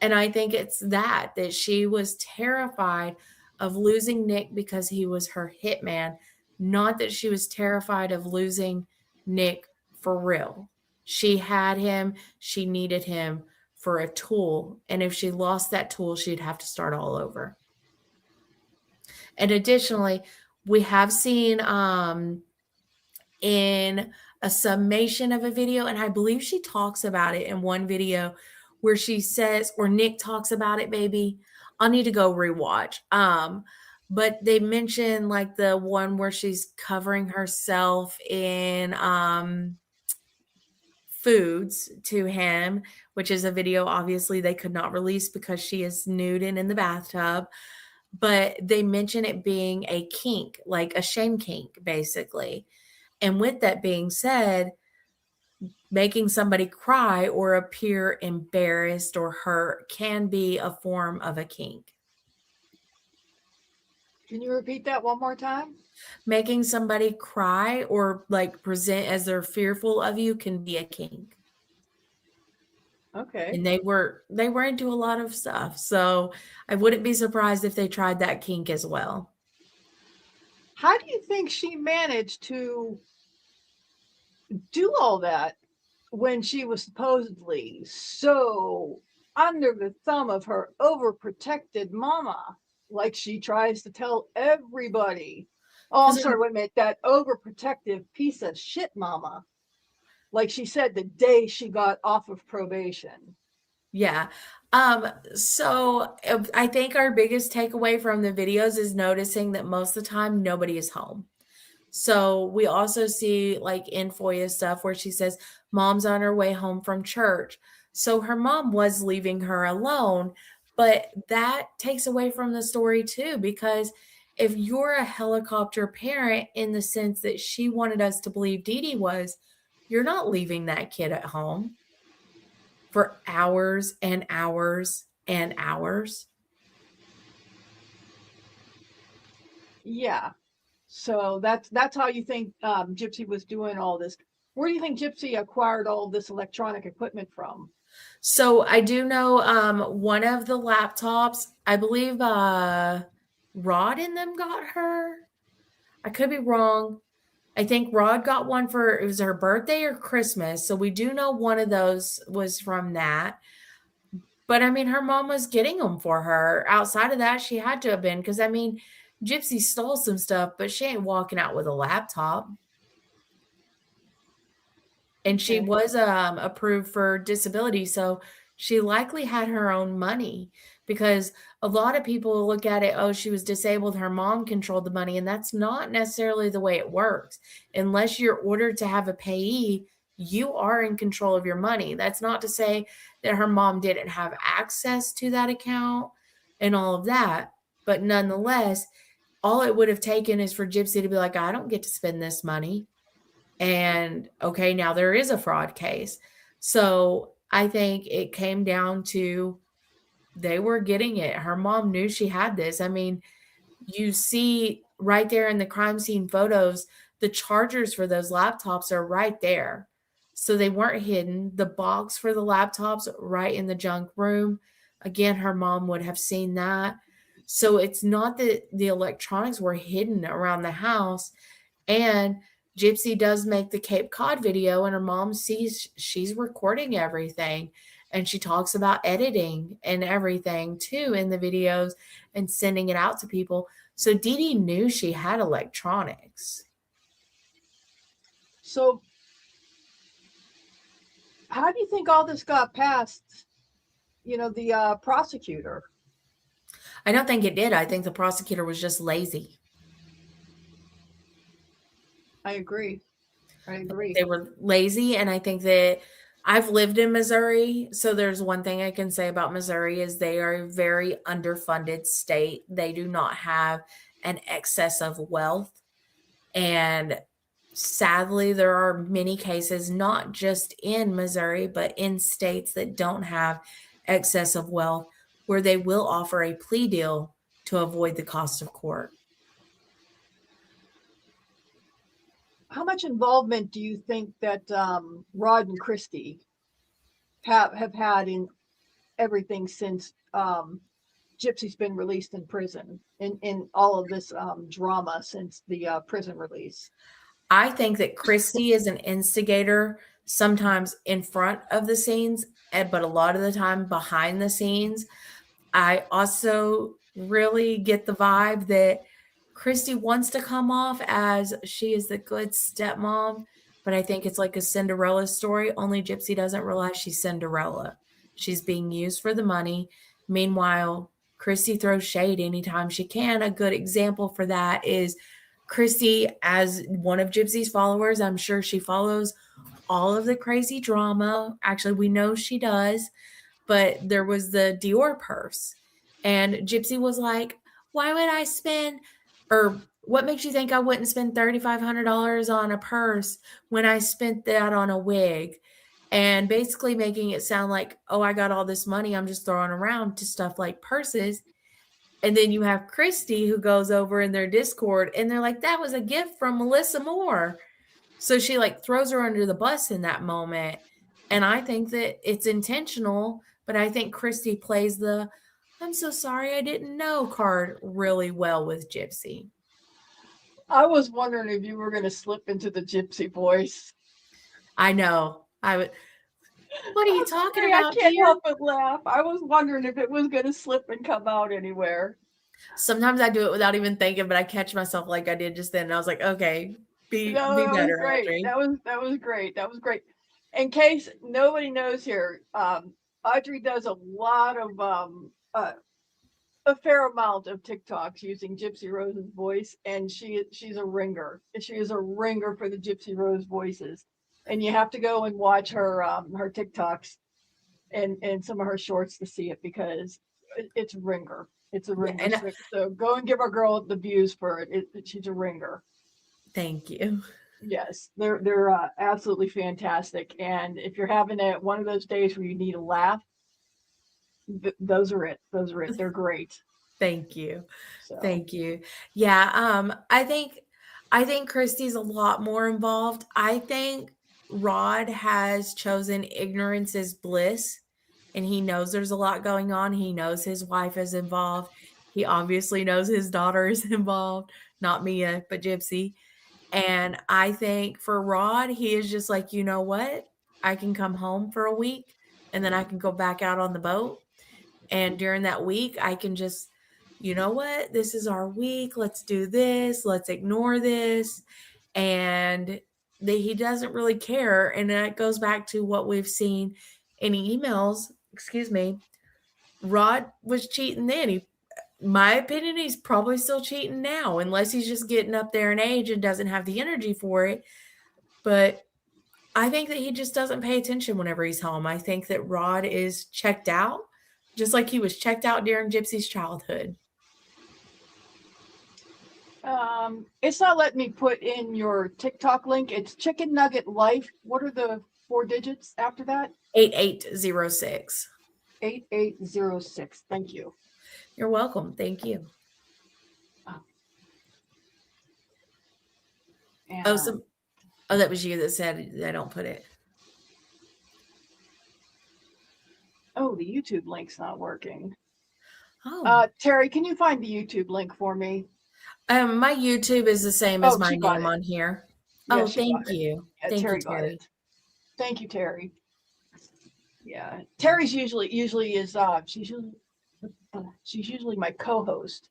And I think it's that she was terrified of losing Nick because he was her hitman, not that she was terrified of losing Nick for real. She had him, she needed him for a tool. And if she lost that tool, she'd have to start all over. And additionally, we have seen in a summation of a video, and I believe she talks about it in one video where she says, or Nick talks about it, maybe. I'll need to go rewatch. But they mention like the one where she's covering herself in foods to him, which is a video obviously they could not release because she is nude and in the bathtub. But they mention it being a kink, like a shame kink, basically. And with that being said, making somebody cry or appear embarrassed or hurt can be a form of a kink. Can you repeat that one more time? Making somebody cry or like present as they're fearful of you can be a kink. Okay. And they were into a lot of stuff. So I wouldn't be surprised if they tried that kink as well. How do you think she managed to do all that when she was supposedly so under the thumb of her overprotected mama? Like she tries to tell everybody. Oh, I'm sorry, wait a minute. That overprotective piece of shit mama. Like she said the day she got off of probation. Yeah. So I think our biggest takeaway from the videos is noticing that most of the time nobody is home. So we also see like in FOIA stuff where she says mom's on her way home from church. So her mom was leaving her alone, but that takes away from the story too, because if you're a helicopter parent in the sense that she wanted us to believe Dee Dee was, you're not leaving that kid at home for hours and hours and hours. Yeah. So that's how you think Gypsy was doing all this. Where do you think Gypsy acquired all this electronic equipment from? So I do know one of the laptops, I believe Rod and them got her. I could be wrong. I think Rod got one for, it was her birthday or Christmas. So we do know one of those was from that. But I mean, her mom was getting them for her. Outside of that, she had to have been, because I mean, Gypsy stole some stuff, but she ain't walking out with a laptop. And she was approved for disability, so she likely had her own money, because a lot of people look at it, oh, she was disabled, her mom controlled the money, and that's not necessarily the way it works. Unless you're ordered to have a payee, you are in control of your money. That's not to say that her mom didn't have access to that account and all of that, but nonetheless, all it would have taken is for Gypsy to be like, I don't get to spend this money. And okay, now there is a fraud case. So I think it came down to they were getting it. Her mom knew she had this. I mean, you see right there in the crime scene photos, the chargers for those laptops are right there. So they weren't hidden. The box for the laptops right in the junk room. Again, her mom would have seen that. So it's not that the electronics were hidden around the house. And Gypsy does make the Cape Cod video, and her mom sees she's recording everything, and she talks about editing and everything too in the videos and sending it out to people. So Dee Dee knew she had electronics. So how do you think all this got past, the prosecutor? I don't think it did. I think the prosecutor was just lazy. I agree. They were lazy, and I think that I've lived in Missouri, so there's one thing I can say about Missouri is they are a very underfunded state. They do not have an excess of wealth, and sadly, there are many cases, not just in Missouri, but in states that don't have excess of wealth, where they will offer a plea deal to avoid the cost of court. how much involvement do you think that Rod and Christy have had in everything since Gypsy's been released in prison, in all of this drama since the prison release? I think that Christy is an instigator, sometimes in front of the scenes, but a lot of the time behind the scenes. I also really get the vibe that Christy wants to come off as she is the good stepmom, but I think it's like a Cinderella story, only Gypsy doesn't realize she's Cinderella. She's being used for the money. Meanwhile, Christy throws shade anytime she can. A good example for that is Christy, as one of Gypsy's followers. I'm sure she follows all of the crazy drama. Actually, we know she does, but there was the Dior purse. And Gypsy was like, why would I spend, or what makes you think I wouldn't spend $3,500 on a purse when I spent that on a wig? And basically making it sound like, oh, I got all this money, I'm just throwing around to stuff like purses. And then you have Christy who goes over in their Discord and they're like, that was a gift from Melissa Moore. So she like throws her under the bus in that moment. And I think that it's intentional, but I think Christy plays the I'm so sorry I didn't know card really well with Gypsy. I was wondering if you were going to slip into the Gypsy voice. I know. I would. What are you talking about? I can't help but laugh. I was wondering if it was going to slip and come out anywhere. Sometimes I do it without even thinking, but I catch myself like I did just then. And I was like, okay, be better, Audrey. That was great. That was great. In case nobody knows here, Audrey does a lot of a fair amount of TikToks using Gypsy Rose's voice, and she's a ringer. She is a ringer for the Gypsy Rose voices. And you have to go and watch her TikToks and some of her shorts to see it, because it's a ringer. It's a ringer. Yeah, so go and give our girl the views for it. She's a ringer. Thank you. Yes, they're absolutely fantastic. And if you're having one of those days where you need a laugh, those are it. They're great. Thank you. So. Thank you. Yeah. I think Christy's a lot more involved. I think Rod has chosen ignorance as bliss, and he knows there's a lot going on. He knows his wife is involved. He obviously knows his daughter is involved, not Mia, but Gypsy. And I think for Rod, he is just like, you know what? I can come home for a week and then I can go back out on the boat. And during that week, I can just, you know what? This is our week. Let's do this. Let's ignore this. And he doesn't really care. And that goes back to what we've seen in emails. Excuse me. Rod was cheating then. My opinion, he's probably still cheating now, unless he's just getting up there in age and doesn't have the energy for it. But I think that he just doesn't pay attention whenever he's home. I think that Rod is checked out, just like he was checked out during Gypsy's childhood. It's not letting me put in your TikTok link. It's Chicken Nugget Life. What are the 4 digits after that? 8806. 8806. Thank you. You're welcome. Thank you. And, that was you that said I don't put it. Oh, the YouTube link's not working. Oh. Terry, can you find the YouTube link for me? My YouTube is the same as my name on here. Yeah, thank you. Yeah, thank Terry you, Terry. Thank you, Terry. Yeah, Terry's usually is she's usually my co-host.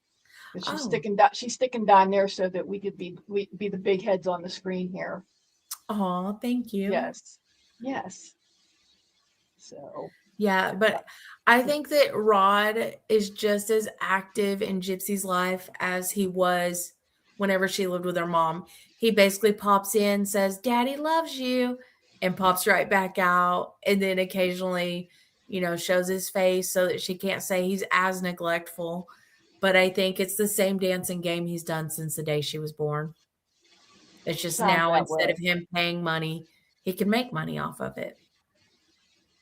But she's sticking down there so that we could be the big heads on the screen here. Oh, thank you. Yes. So. Yeah, but I think that Rod is just as active in Gypsy's life as he was whenever she lived with her mom. He basically pops in, says, "Daddy loves you," and pops right back out. And then occasionally, shows his face so that she can't say he's as neglectful. But I think it's the same dancing game he's done since the day she was born. It's just now instead of him paying money, he can make money off of it.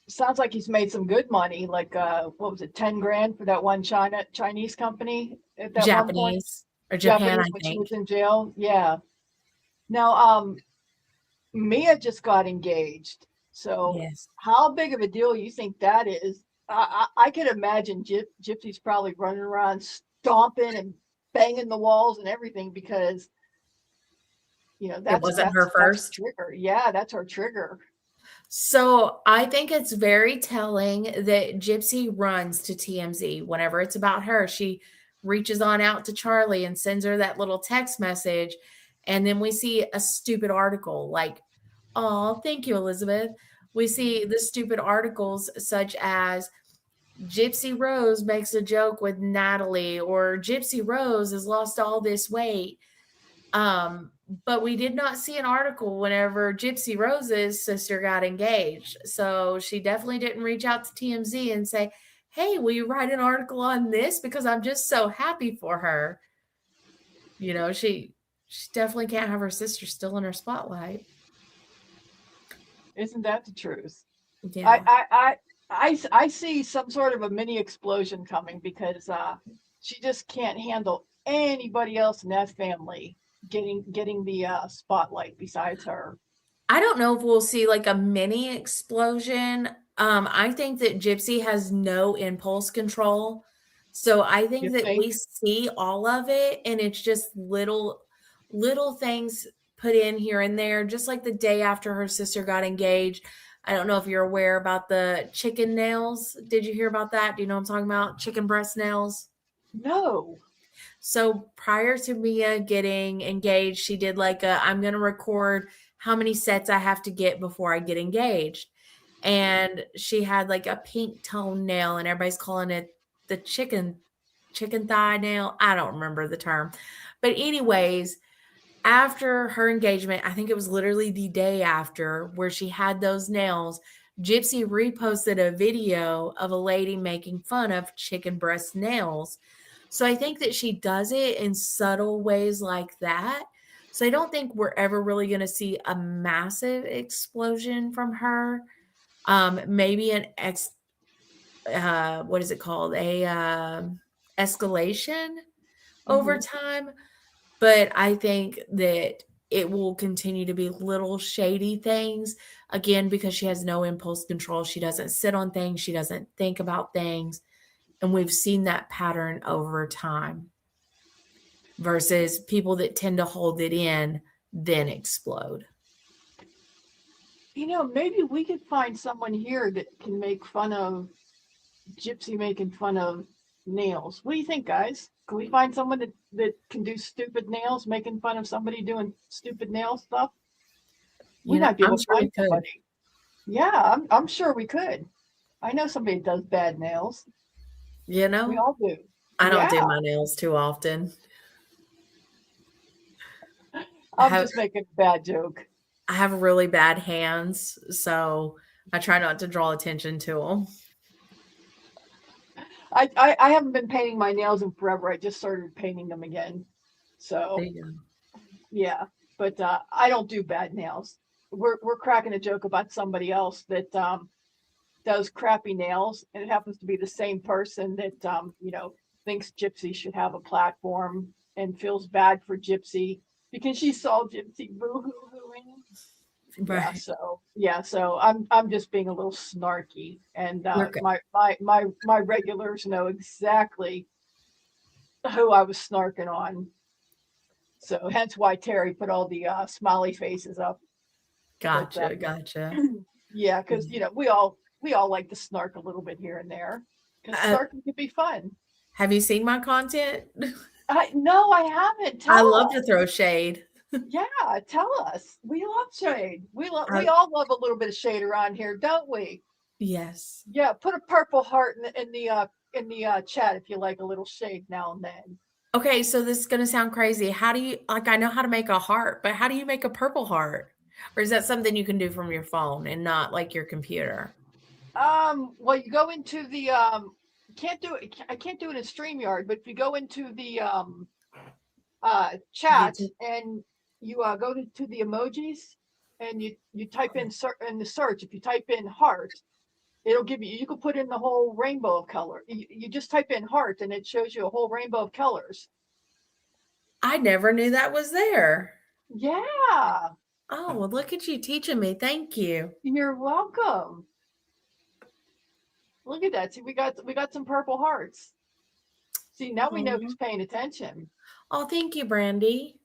Sounds like he's made some good money, like what was it, 10 grand for that one Chinese company at that Japanese one point? or Japan, Japanese, I think. She was in jail. Yeah. Now, Mia just got engaged. So Yes. how big of a deal you think that is? I could imagine Gypsy's probably running around stomping and banging the walls and everything because It that's wasn't her her first. trigger. Yeah, that's her trigger. So I think it's very telling that Gypsy runs to TMZ whenever it's about her. She reaches on out to Charlie and sends her that little text message. And then we see a stupid article like, oh, thank you, Elizabeth. We see the stupid articles such as Gypsy Rose makes a joke with Natalie, or Gypsy Rose has lost all this weight. But we did not see an article whenever Gypsy Rose's sister got engaged. So she definitely didn't reach out to TMZ and say, hey, will you write an article on this? Because I'm just so happy for her. She definitely can't have her sister still in her spotlight. Isn't that the truth? Yeah. I see some sort of a mini explosion coming because she just can't handle anybody else in that family getting the spotlight besides her. I don't know if we'll see like a mini explosion. I think that Gypsy has no impulse control. So I think You that think? we see all of it and it's just little things put in here and there, just like the day after her sister got engaged. I don't know if you're aware about the chicken nails. Did you hear about that? Do you know what I'm talking about? Chicken breast nails? No. So prior to Mia getting engaged, she did like I'm going to record how many sets I have to get before I get engaged. And she had like a pink tone nail and everybody's calling it the chicken thigh nail. I don't remember the term. But anyways, after her engagement, I think it was literally the day after where she had those nails, Gypsy reposted a video of a lady making fun of chicken breast nails. So I think that she does it in subtle ways like that. So I don't think we're ever really going to see a massive explosion from her. Maybe what is it called? Escalation over time. But I think that it will continue to be little shady things, again, because she has no impulse control. She doesn't sit on things. She doesn't think about things. And we've seen that pattern over time versus people that tend to hold it in, then explode. Maybe we could find someone here that can make fun of Gypsy making fun of nails. What do you think, guys? Can we find someone that can do stupid nails, making fun of somebody doing stupid nail stuff? We might be able to find somebody. Yeah, I'm sure we could. I know somebody that does bad nails. We all do. I don't do my nails too often. I'm just making a bad joke. I have really bad hands, so I try not to draw attention to them. I haven't been painting my nails in forever. I just started painting them again. So yeah, but I don't do bad nails. We're cracking a joke about somebody else that does crappy nails, and it happens to be the same person that thinks Gypsy should have a platform and feels bad for Gypsy because she saw Gypsy boo-hoo-hooing. Right. So I'm just being a little snarky, and my regulars know exactly who I was snarking on. So hence why Terry put all the smiley faces up. Gotcha. Yeah, because we all like to snark a little bit here and there because snarking can be fun. Have you seen my content? No, I haven't. I love to throw shade. Yeah, tell us. We love shade. We all love a little bit of shade around here, don't we? Yes. Yeah, put a purple heart in the chat if you like a little shade now and then. Okay, so this is gonna sound crazy. How do you I know how to make a heart, but how do you make a purple heart? Or is that something you can do from your phone and not like your computer? Well, you go into the can't do it. I can't do it in StreamYard, but if you go into the chat and you go to the emojis and you type in the search. If you type in heart, it'll give you can put in the whole rainbow of color. You just type in heart and it shows you a whole rainbow of colors. I never knew that was there. Yeah. Oh, well, look at you teaching me. Thank you. You're welcome. Look at that. See, we got some purple hearts. See, now we know who's paying attention. Oh, thank you, Brandy.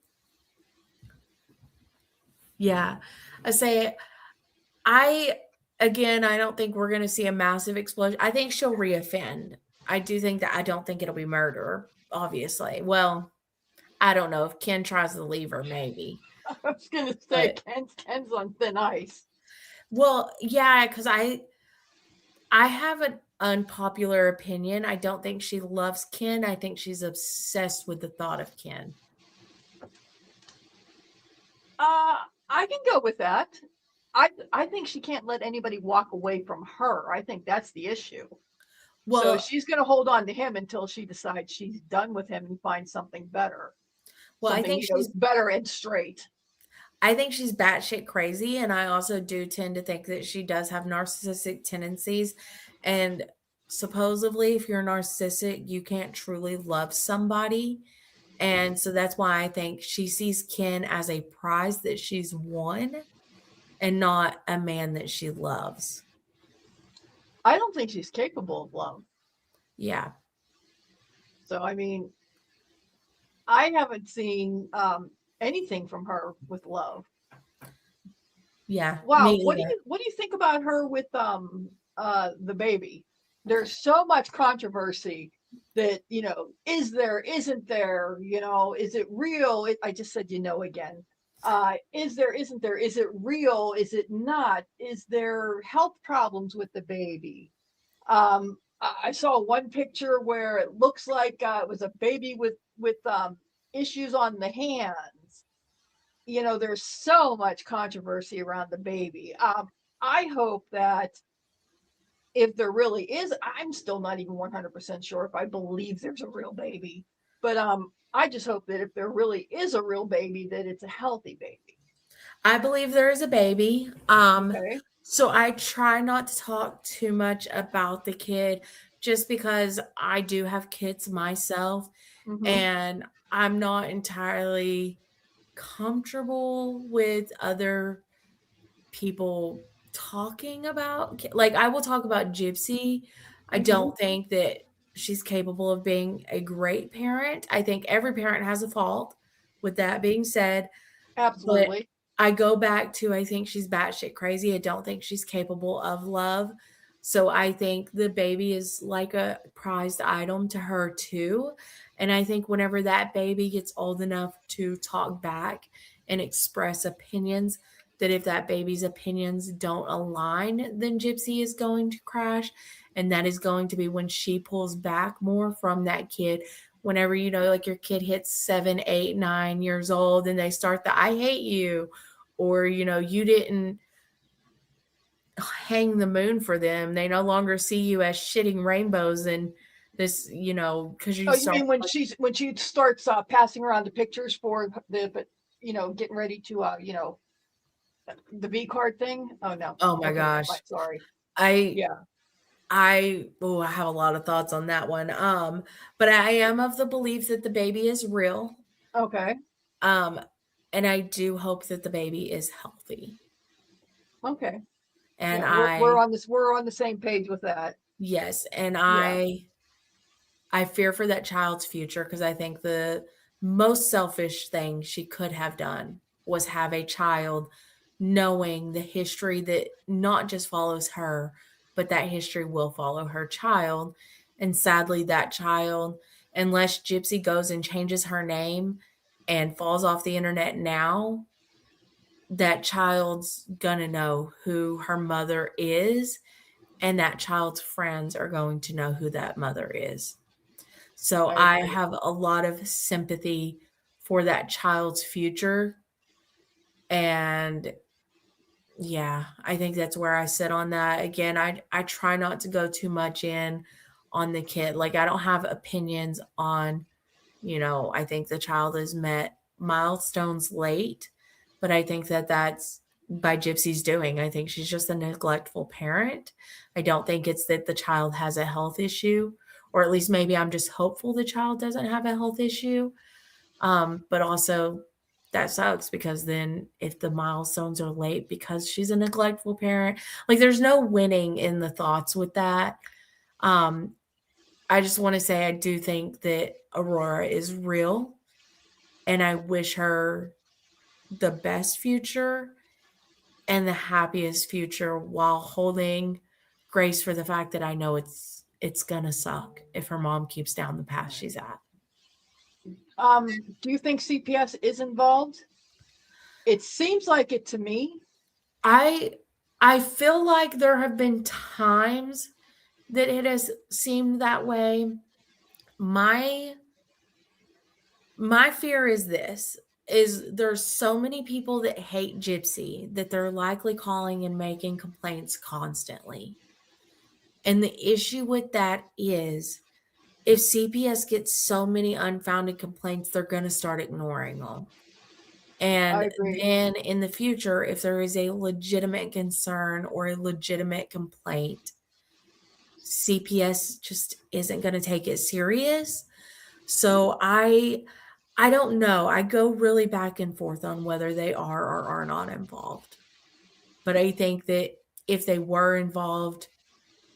Yeah. I don't think we're going to see a massive explosion. I think she'll reoffend. I do think that I don't think it'll be murder, obviously. Well, I don't know if Ken tries to leave her, maybe. I was gonna say Ken's on thin ice. Well, yeah, because I have an unpopular opinion. I don't think she loves Ken. I think she's obsessed with the thought of Ken. I can go with that. I think she can't let anybody walk away from her. I think that's the issue. Well, so she's going to hold on to him until she decides she's done with him and finds something better. Well, I think she's better and straight. I think she's batshit crazy, and I also do tend to think that she does have narcissistic tendencies. And supposedly, if you're narcissistic, you can't truly love somebody. And so that's why I think she sees Ken as a prize that she's won and not a man that she loves. I don't think she's capable of love. Yeah. So, I mean, I haven't seen anything from her with love. Yeah. Wow. What do you think about her with the baby? There's so much controversy that, is there, isn't there, is it real? I just said, again. Is there, isn't there? Is it real? Is it not? Is there health problems with the baby? I saw one picture where it looks like it was a baby with issues on the hands. There's so much controversy around the baby. I hope that if there really is, I'm still not even 100% sure if I believe there's a real baby, but I just hope that if there really is a real baby, that it's a healthy baby. I believe there is a baby. Okay. So I try not to talk too much about the kid just because I do have kids myself, and I'm not entirely comfortable with other people talking about, like, I will talk about Gypsy. I don't think that she's capable of being a great parent. I think every parent has a fault. With that being said, absolutely. But I go back to, I think she's batshit crazy. I don't think she's capable of love. So I think the baby is like a prized item to her too. And I think whenever that baby gets old enough to talk back and express opinions, that if that baby's opinions don't align, then Gypsy is going to crash. And that is going to be when she pulls back more from that kid. Whenever, like your kid hits 7, 8, 9 years old and they start the "I hate you," or, you didn't hang the moon for them. They no longer see you as shitting rainbows and this, because you. Oh, you mean when she starts passing around the pictures for getting ready to the V card thing? Oh no. Oh my gosh. Sorry. I have a lot of thoughts on that one. But I am of the belief that the baby is real. Okay. And I do hope that the baby is healthy. Okay. And we're on the same page with that. Yes. And I fear for that child's future, because I think the most selfish thing she could have done was have a child knowing the history that not just follows her, but that history will follow her child. And sadly, that child, unless Gypsy goes and changes her name and falls off the internet now, that child's gonna know who her mother is, and that child's friends are going to know who that mother is. So I have a lot of sympathy for that child's future. And yeah, I think that's where I sit on that. Again, I try not to go too much in on the kid. Like, I don't have opinions on, I think the child has met milestones late, but I think that that's by Gypsy's doing. I think she's just a neglectful parent. I don't think it's that the child has a health issue, or at least maybe I'm just hopeful the child doesn't have a health issue. But also that sucks, because then if the milestones are late because she's a neglectful parent, like there's no winning in the thoughts with that. I just want to say I do think that Aurora is real, and I wish her the best future and the happiest future, while holding grace for the fact that I know it's gonna suck if her mom keeps down the path she's at. Do you think CPS is involved? It seems like it to me. I feel like there have been times that it has seemed that way. My fear is this, is there's so many people that hate Gypsy that they're likely calling and making complaints constantly. And the issue with that is, if CPS gets so many unfounded complaints, they're going to start ignoring them. And agree. then in the future, if there is a legitimate concern or a legitimate complaint, CPS just isn't going to take it serious. So I don't know. I go really back and forth on whether they are or are not involved. But I think that if they were involved,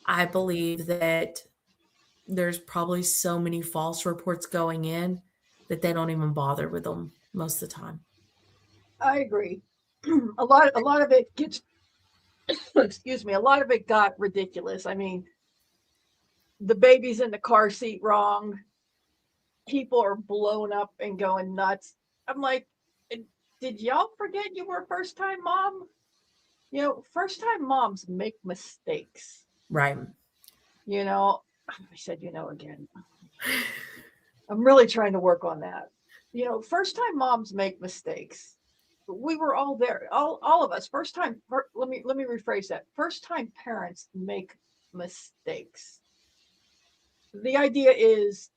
I believe that there's probably so many false reports going in that they don't even bother with them most of the time. I agree. A lot of it gets excuse me, a lot of it got ridiculous. I mean, the baby's in the car seat wrong. People are blown up and going nuts. I'm like, did y'all forget you were a first-time mom? You know, first-time moms make mistakes. Right. You know, I said, you know, again. I'm really trying to work on that. You know, first-time moms make mistakes. We were all there, all of us. Let me rephrase that. First-time parents make mistakes. The idea is,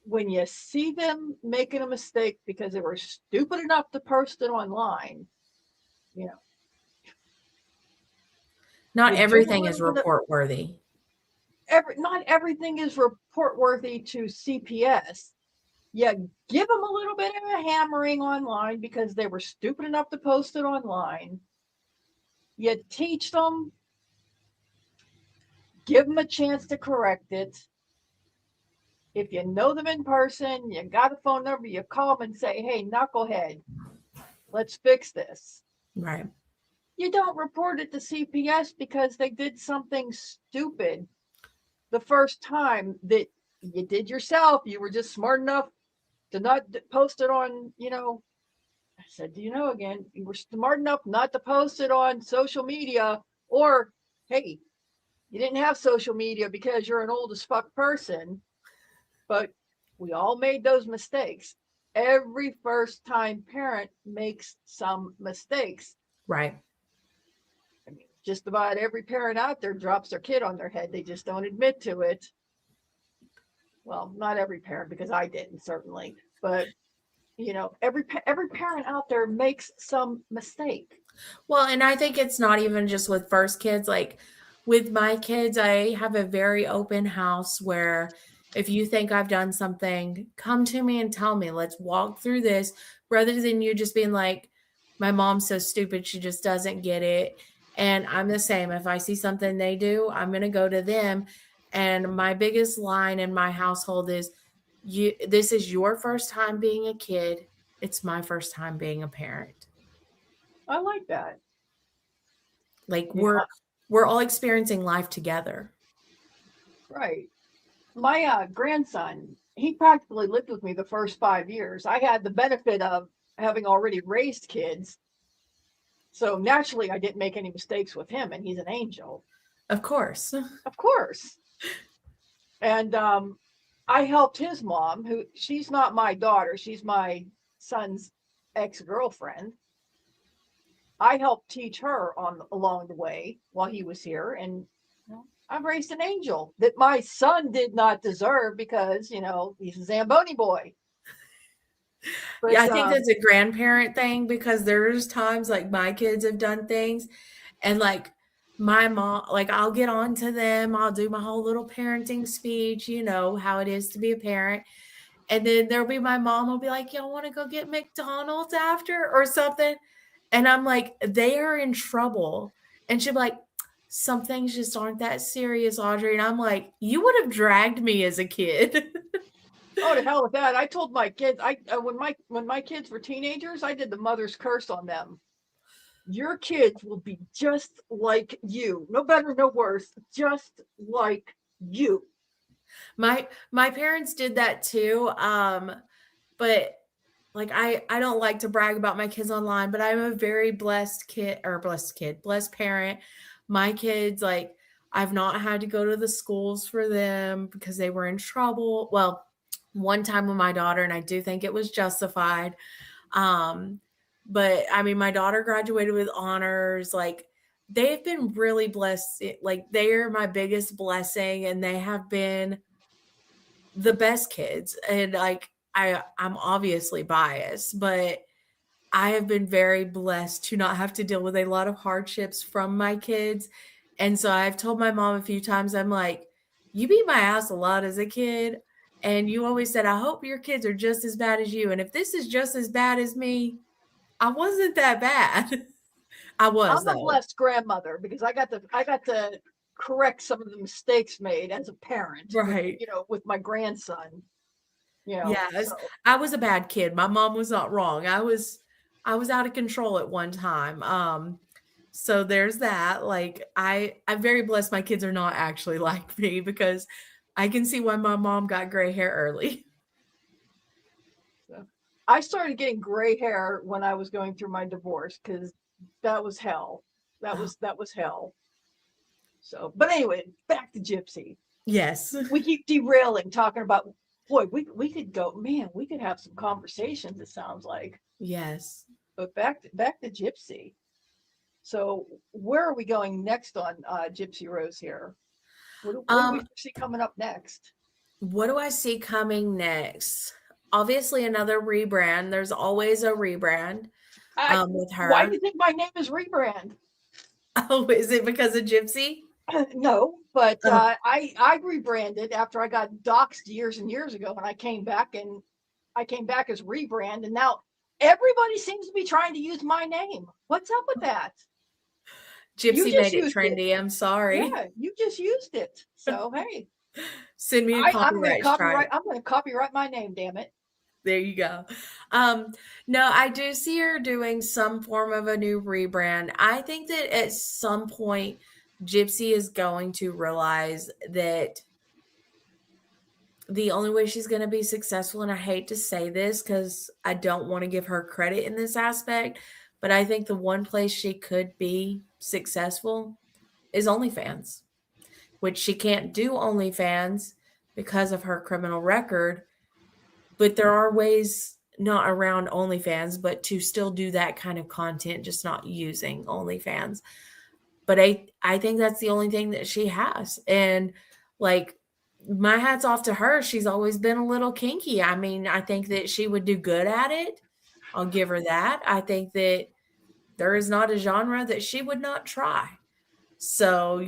when you see them making a mistake because they were stupid enough to post it online, you know. Not everything is report worthy. Not everything is report worthy to CPS. You give them a little bit of a hammering online because they were stupid enough to post it online. You teach them, give them a chance to correct it. If you know them in person, you got a phone number, you call them and say, hey, knucklehead, let's fix this. Right. You don't report it to CPS because they did something stupid the first time that you did yourself. You were just smart enough to not post it on, you know, I said, do you know, again, you were smart enough not to post it on social media, or, hey, you didn't have social media because you're an old as fuck person, but we all made those mistakes. Every first-time parent makes some mistakes. Right. I mean, just about every parent out there drops their kid on their head. They just don't admit to it. Well, not every parent, because I didn't, certainly, but you know, every parent out there makes some mistake. Well, and I think it's not even just with first kids. Like with my kids, I have a very open house where if you think I've done something, come to me and tell me. Let's walk through this, rather than you just being like, my mom's so stupid, she just doesn't get it. And I'm the same. If I see something they do, I'm going to go to them. And my biggest line in my household is, this is your first time being a kid. It's my first time being a parent. I like that. Like we're all experiencing life together. Right. My grandson, he practically lived with me the first 5 years. I had the benefit of having already raised kids. So naturally, I didn't make any mistakes with him, and he's an angel. Of course. Of course. And I helped his mom, who, she's not my daughter, she's my son's ex-girlfriend. I helped teach her along the way while he was here, and I've raised an angel that my son did not deserve because, you know, he's a Zamboni boy. But, yeah, I think that's a grandparent thing, because there's times like my kids have done things and like my mom, like I'll get on to them. I'll do my whole little parenting speech, you know, how it is to be a parent. And then there'll be my mom will be like, y'all want to go get McDonald's after or something? And I'm like, they are in trouble. And she'll be like, some things just aren't that serious, Audrey. And I'm like, you would have dragged me as a kid. Oh, to hell with that. I told my kids, when my kids were teenagers, I did the mother's curse on them. Your kids will be just like you. No better, no worse, just like you. My parents did that too. But like I don't like to brag about my kids online, but I'm a very blessed blessed parent. My kids, like, I've not had to go to the schools for them because they were in trouble. Well, one time with my daughter, and I do think it was justified. But I mean, my daughter graduated with honors. Like, they've been really blessed. Like, they are my biggest blessing, and they have been the best kids. And like, I'm obviously biased, but I have been very blessed to not have to deal with a lot of hardships from my kids. And so I've told my mom a few times, I'm like, you beat my ass a lot as a kid. And you always said, I hope your kids are just as bad as you. And if this is just as bad as me, I wasn't that bad. I was, I'm a though. blessed grandmother because I got to correct some of the mistakes made as a parent, Right. with my grandson. Yeah, So. I was a bad kid. My mom was not wrong. I was out of control at one time. So there's that. Like, I'm very blessed my kids are not actually like me, because I can see why my mom got gray hair early. So I started getting gray hair when I was going through my divorce because that was hell. That was hell. So, but anyway, back to Gypsy. Yes. We keep derailing, talking about, boy, we could go, man, we could have some conversations, it sounds like. Yes. But back to Gypsy. So where are we going next on Gypsy Rose here? What do we see coming up next? What do I see coming next? Obviously, another rebrand. There's always a rebrand with her. Why do you think my name is Rebrand? Oh, is it because of Gypsy? No, but I rebranded after I got doxxed years and years ago, and I came back as Rebrand, and now everybody seems to be trying to use my name. What's up with that? Gypsy made it trendy. I'm sorry. Yeah, you just used it. So hey, send me a copyright strike. I'm going to copyright my name. Damn it. There you go. No, I do see her doing some form of a new rebrand. I think that at some point, Gypsy is going to realize that the only way she's going to be successful, and I hate to say this because I don't want to give her credit in this aspect, but I think the one place she could be successful is OnlyFans, which she can't do OnlyFans because of her criminal record. But there are ways not around OnlyFans, but to still do that kind of content, just not using OnlyFans. But I think that's the only thing that she has. And like, my hat's off to her. She's always been a little kinky. I mean, I think that she would do good at it. I'll give her that. I think that there is not a genre that she would not try. So,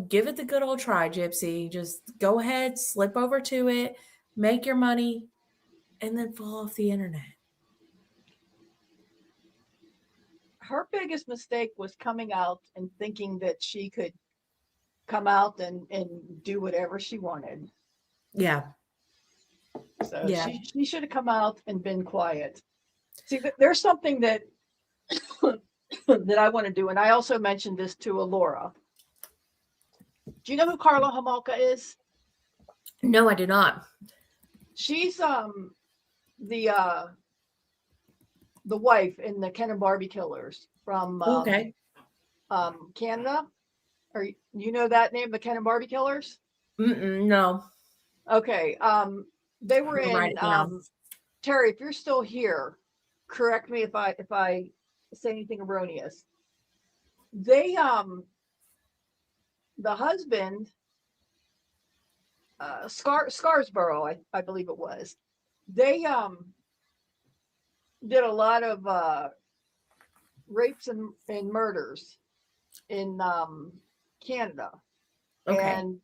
give it the good old try, Gypsy. Just go ahead, slip over to it, make your money, and then fall off the internet. Her biggest mistake was coming out and thinking that she could come out and do whatever she wanted. Yeah. So yeah. She should have come out and been quiet. See, there's something that that I want to do, and I also mentioned this to Alora. Do you know who Carla Homolka is? No, I do not. She's the wife in the Ken and Barbie Killers from Canada. Or you know that name, the Ken and Barbie Killers? No. Okay. They were in Terry, if you're still here, correct me if I say anything erroneous. They the husband Scarsborough, I believe it was. They did a lot of rapes and murders in Canada. Okay. And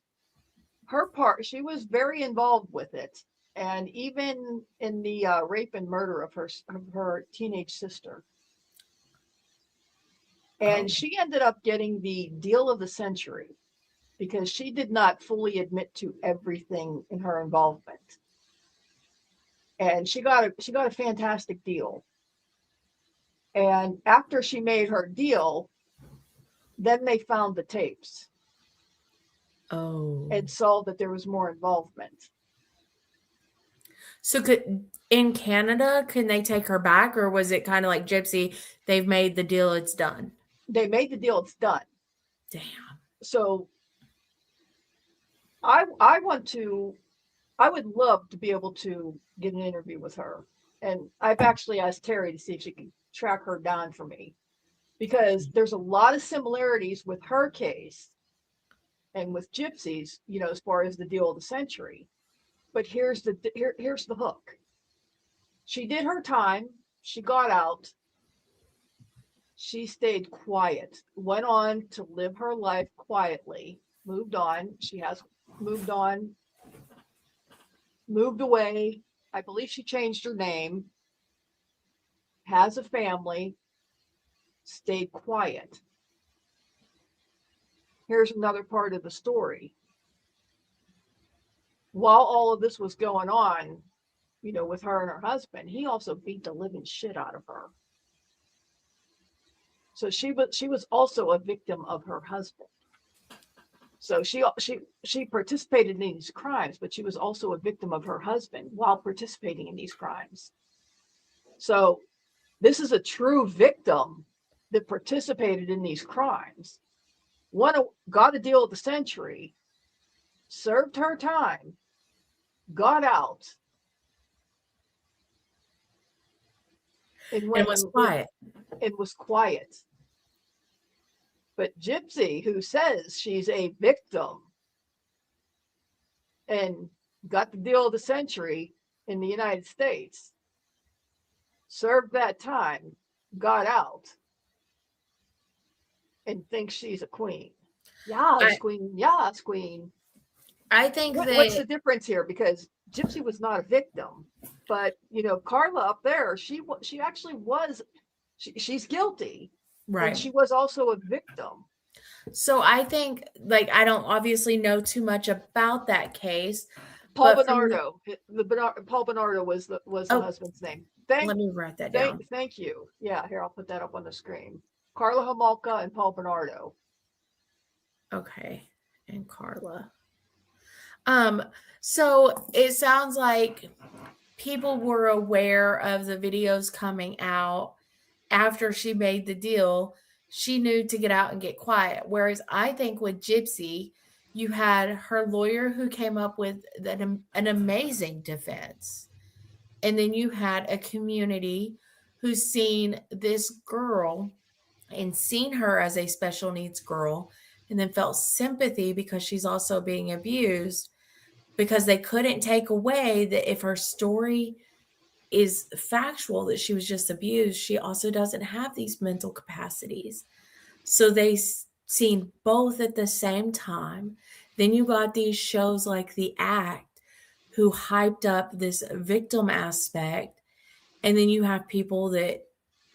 her part, she was very involved with it. and even in the rape and murder of her teenage sister. And she ended up getting the deal of the century because she did not fully admit to everything in her involvement. And she got a fantastic deal. And after she made her deal, then they found the tapes. Oh. And saw that there was more involvement. So in Canada, can they take her back, or was it kind of like Gypsy? They've made the deal, it's done. They made the deal, it's done. Damn. So I would love to be able to get an interview with her. And I've actually asked Terry to see if she can track her down for me, because there's a lot of similarities with her case and with Gypsy's, as far as the deal of the century. But here's the hook. She did her time. She got out. She stayed quiet, went on to live her life quietly, moved on. She has moved on, moved away. I believe she changed her name, has a family, stayed quiet. Here's another part of the story. While all of this was going on, with her and her husband, he also beat the living shit out of her. So she was also a victim of her husband. So she participated in these crimes, but she was also a victim of her husband while participating in these crimes. So this is a true victim that participated in these crimes. One got a deal of the century, served her time, got out, and was quiet. It was quiet. But Gypsy, who says she's a victim and got the deal of the century in the United States, served that time, got out, and thinks she's a queen. Yes, queen. Yes, queen. I think what's the difference here? Because Gypsy was not a victim, but Carla up there, she actually was. She's guilty, right? And she was also a victim. So I think, I don't obviously know too much about that case. Paul Bernardo. Paul Bernardo was the husband's name. Let me write that down. Thank you. Yeah, here, I'll put that up on the screen. Carla Homolka and Paul Bernardo. Okay, and Carla. So it sounds like people were aware of the videos coming out after she made the deal. She knew to get out and get quiet. Whereas I think with Gypsy, you had her lawyer who came up with an amazing defense. And then you had a community who's seen this girl and seen her as a special needs girl, and then felt sympathy because she's also being abused, because they couldn't take away that if her story is factual, that she was just abused, she also doesn't have these mental capacities. So they seen both at the same time. Then you got these shows like The Act, who hyped up this victim aspect. And then you have people that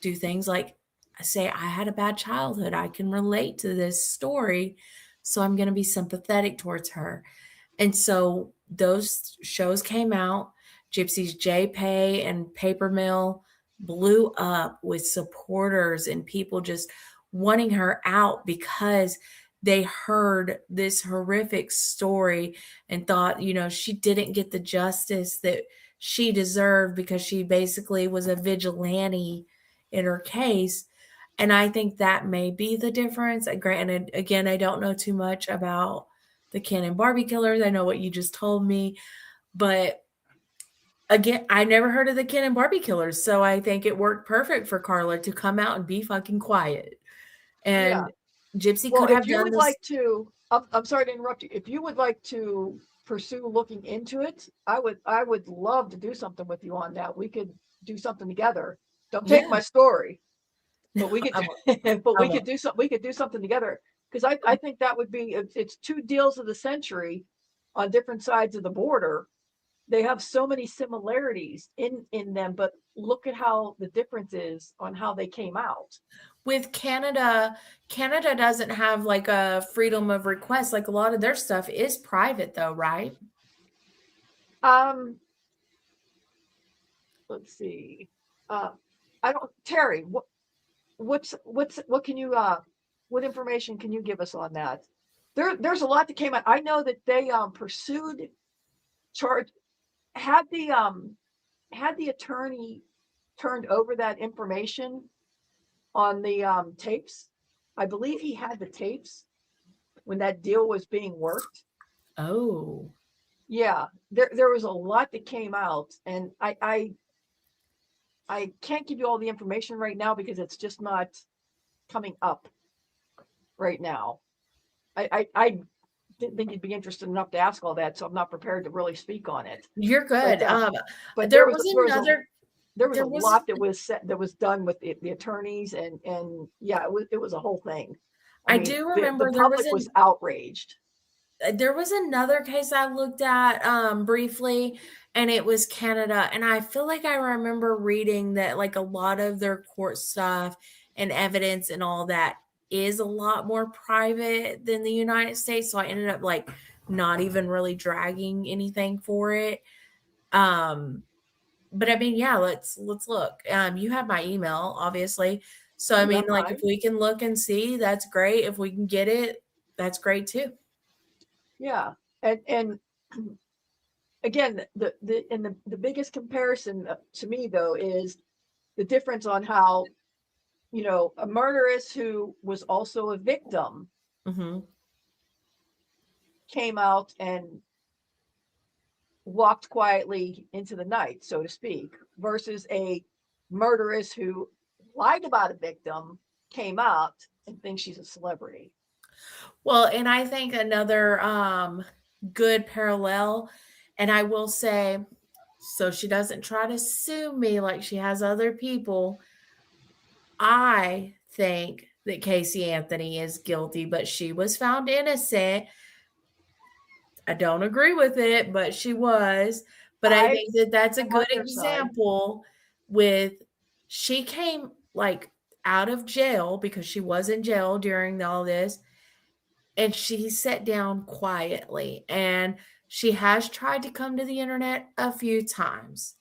do things like say, I had a bad childhood, I can relate to this story, so I'm going to be sympathetic towards her. And so those shows came out. Gypsy's JPay and Paper Mill blew up with supporters and people just wanting her out because they heard this horrific story and thought, she didn't get the justice that she deserved because she basically was a vigilante in her case. And I think that may be the difference. Granted, again, I don't know too much about the Ken and Barbie killers. I know what you just told me, but again, I never heard of the Ken and Barbie killers. So I think it worked perfect for Carla to come out and be fucking quiet. And Gypsy could have done this. I'm sorry to interrupt you. If you would like to pursue looking into it, I would love to do something with you on that. We could do something together. Don't take my story, but we could we could do something together, because I think that would be, it's two deals of the century on different sides of the border. they have so many similarities in them, but look at how the difference is on how they came out. With Canada doesn't have like a freedom of request. Like a lot of their stuff is private though, right? Let's see. I don't, Terry, what can you what information can you give us on that? There's a lot that came out. I know that they pursued charge had the attorney turned over that information on the tapes. I believe he had the tapes when that deal was being worked. Oh. Yeah, there was a lot that came out, and I can't give you all the information right now because it's just not coming up right now. I didn't think you'd be interested enough to ask all that, so I'm not prepared to really speak on it. You're good. But there was a lot that was done with the attorneys, and yeah, it was a whole thing. I do remember the public was outraged. There was another case I looked at briefly, and it was Canada. And I feel like I remember reading that like a lot of their court stuff and evidence and all that is a lot more private than the United States. So I ended up like not even really dragging anything for it. But I mean, yeah, let's look. You have my email, obviously. So I mean, like if we can look and see, that's great. If we can get it, that's great too. Yeah. And again, the biggest comparison to me though is the difference on how, a murderess who was also a victim came out and walked quietly into the night, so to speak, versus a murderess who lied about a victim, came out and thinks she's a celebrity. Well, and I think another good parallel, and I will say, so she doesn't try to sue me like she has other people, I think that Casey Anthony is guilty, but she was found innocent. I don't agree with it, but she was. But I think that that's a good example with, she came like out of jail because she was in jail during all this. And she sat down quietly, and she has tried to come to the internet a few times.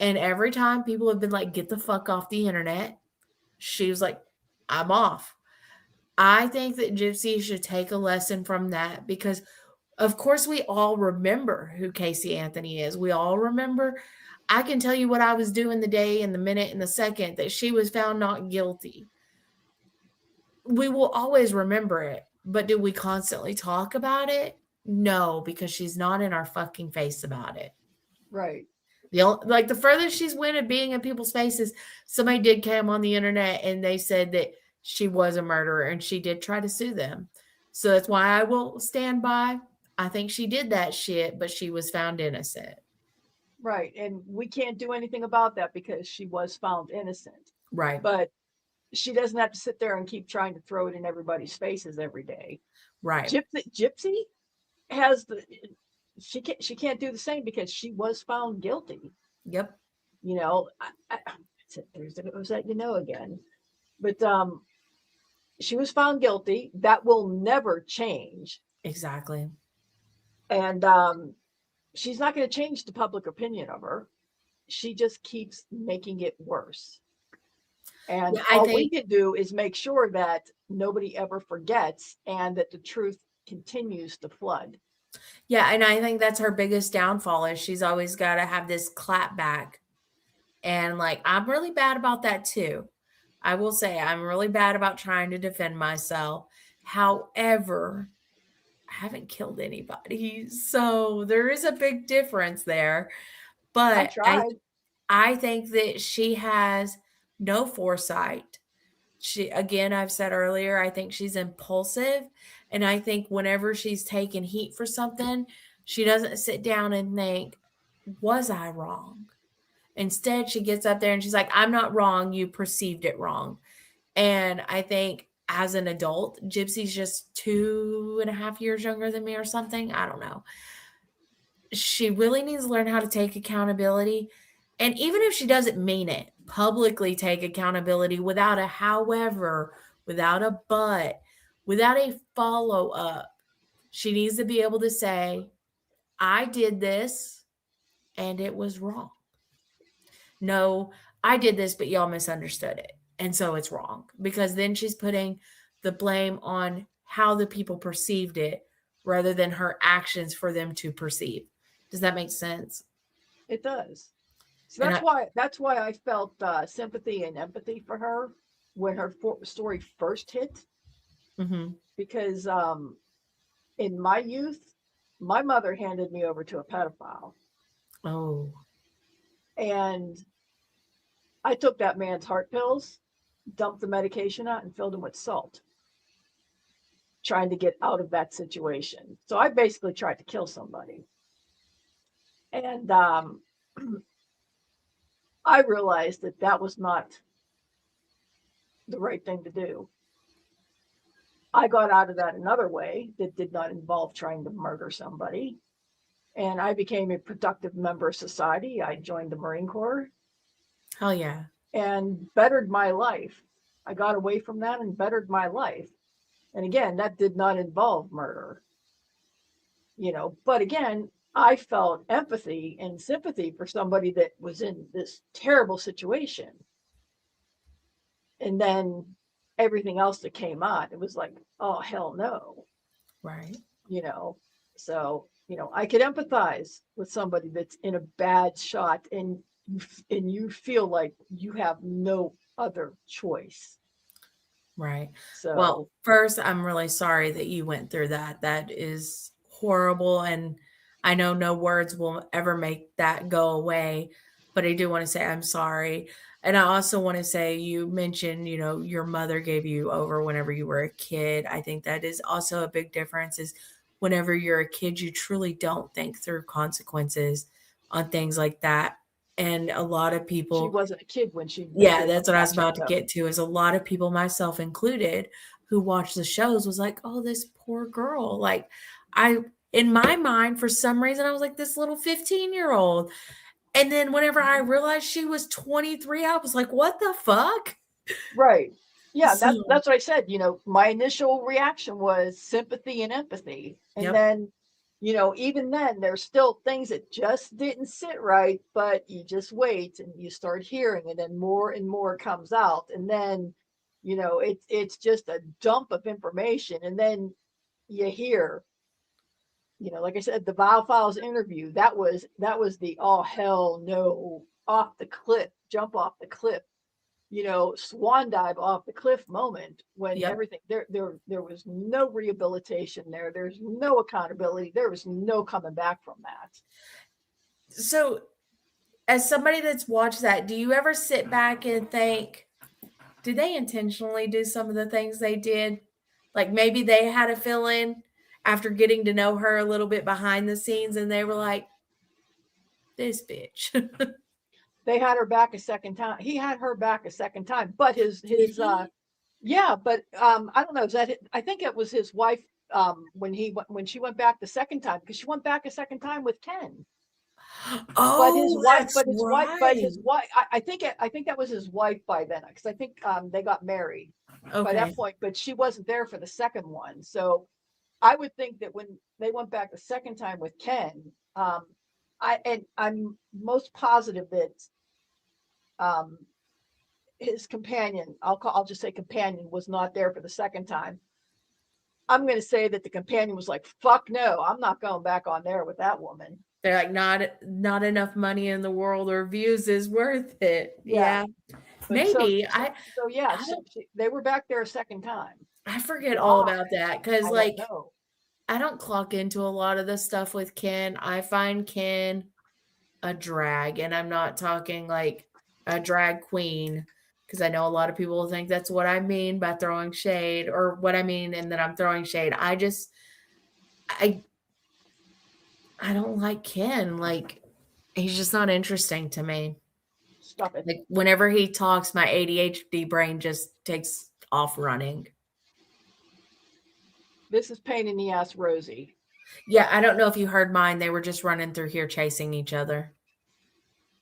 And every time people have been like, get the fuck off the internet, she was like, I'm off. I think that Gypsy should take a lesson from that because, of course, we all remember who Casey Anthony is. We all remember. I can tell you what I was doing the day and the minute and the second that she was found not guilty. We will always remember it. But do we constantly talk about it? No, because she's not in our fucking face about it. Right. The furthest she's went at being in people's faces, somebody did come on the internet and they said that she was a murderer and she did try to sue them. So that's why I will stand by. I think she did that shit, but she was found innocent. Right. And we can't do anything about that because she was found innocent. Right. But she doesn't have to sit there and keep trying to throw it in everybody's faces every day. Right. Gypsy has she can't do the same because she was found guilty. Yep. There's that again. But she was found guilty. That will never change. Exactly. And she's not going to change the public opinion of her. She just keeps making it worse. And all we can do is make sure that nobody ever forgets and that the truth continues to flood. Yeah, and I think that's her biggest downfall is she's always got to have this clap back. And like, I'm really bad about that too. I will say I'm really bad about trying to defend myself. However, I haven't killed anybody. So there is a big difference there. But I think that she has no foresight. Again, I've said earlier, I think she's impulsive. And I think whenever she's taking heat for something, she doesn't sit down and think, was I wrong? Instead, she gets up there and she's like, I'm not wrong. You perceived it wrong. And I think as an adult, Gypsy's just 2.5 years younger than me or something. I don't know. she really needs to learn how to take accountability. And even if she doesn't mean it, publicly take accountability without a however, without a but, without a follow up. She needs to be able to say, I did this and it was wrong. No, I did this, but y'all misunderstood it. And so it's wrong, because then she's putting the blame on how the people perceived it rather than her actions for them to perceive. Does that make sense? It does. So And that's why I felt sympathy and empathy for her when her story first hit. Because in my youth, my mother handed me over to a pedophile. Oh. And I took that man's heart pills, dumped the medication out, and filled them with salt, trying to get out of that situation. So I basically tried to kill somebody. And I realized that that was not the right thing to do. I got out of that another way that did not involve trying to murder somebody. And I became a productive member of society. I joined the Marine Corps. Hell yeah. And bettered my life. I got away from that and bettered my life. And again, that did not involve murder. But again, I felt empathy and sympathy for somebody that was in this terrible situation. And then everything else that came on, it was like, oh, hell no. Right. So, I could empathize with somebody that's in a bad shot and you feel like you have no other choice. Right. So, well, first, I'm really sorry that you went through that. That is horrible. And I know no words will ever make that go away, but I do want to say I'm sorry. And I also want to say, you mentioned, your mother gave you over whenever you were a kid. I think that is also a big difference, is whenever you're a kid, you truly don't think through consequences on things like that. And a lot of people, she wasn't a kid when she. Yeah, that's what I was about to get to, is a lot of people, myself included, who watched the shows was like, oh, this poor girl. Like, in my mind, for some reason, I was like, this little 15-year-old. And then whenever I realized she was 23, I was like, what the fuck? Right. Yeah, that's what I said. My initial reaction was sympathy and empathy. And then, even then, there's still things that just didn't sit right, but you just wait and you start hearing, and then more and more comes out. And then, it's just a dump of information. And then you hear, like I said, the Vial Files interview, that was the, oh, hell no, off the cliff, jump off the cliff, swan dive off the cliff moment, when everything there was no rehabilitation there's no accountability, there was no coming back from that. So as somebody that's watched that, do you ever sit back and think, did they intentionally do some of the things they did? Like, maybe they had a feeling after getting to know her a little bit behind the scenes, and they were like, this bitch. They had her back a second time. He had her back a second time, but his yeah, but I don't know. I think it was his wife when she went back the second time, because she went back a second time with Ken. Oh, but his wife, I think that was his wife by then, because I think they got married by that point, but she wasn't there for the second one. So I would think that when they went back the second time with Ken, I'm most positive that his companion, I'll just say companion, was not there for the second time. I'm going to say that the companion was like, fuck no, I'm not going back on there with that woman. They're like, not enough money in the world or views is worth it. Yeah. Maybe. They were back there a second time. I forget all about that, because I don't clock into a lot of the stuff with Ken. I find Ken a drag, and I'm not talking like a drag queen, because I know a lot of people will think that's what I mean by throwing shade, or what I mean and that I'm throwing shade. I don't like Ken. Like, he's just not interesting to me. Stop it. Like, whenever he talks, my ADHD brain just takes off running. This is pain in the ass, Rosie. Yeah, I don't know if you heard mine. They were just running through here chasing each other.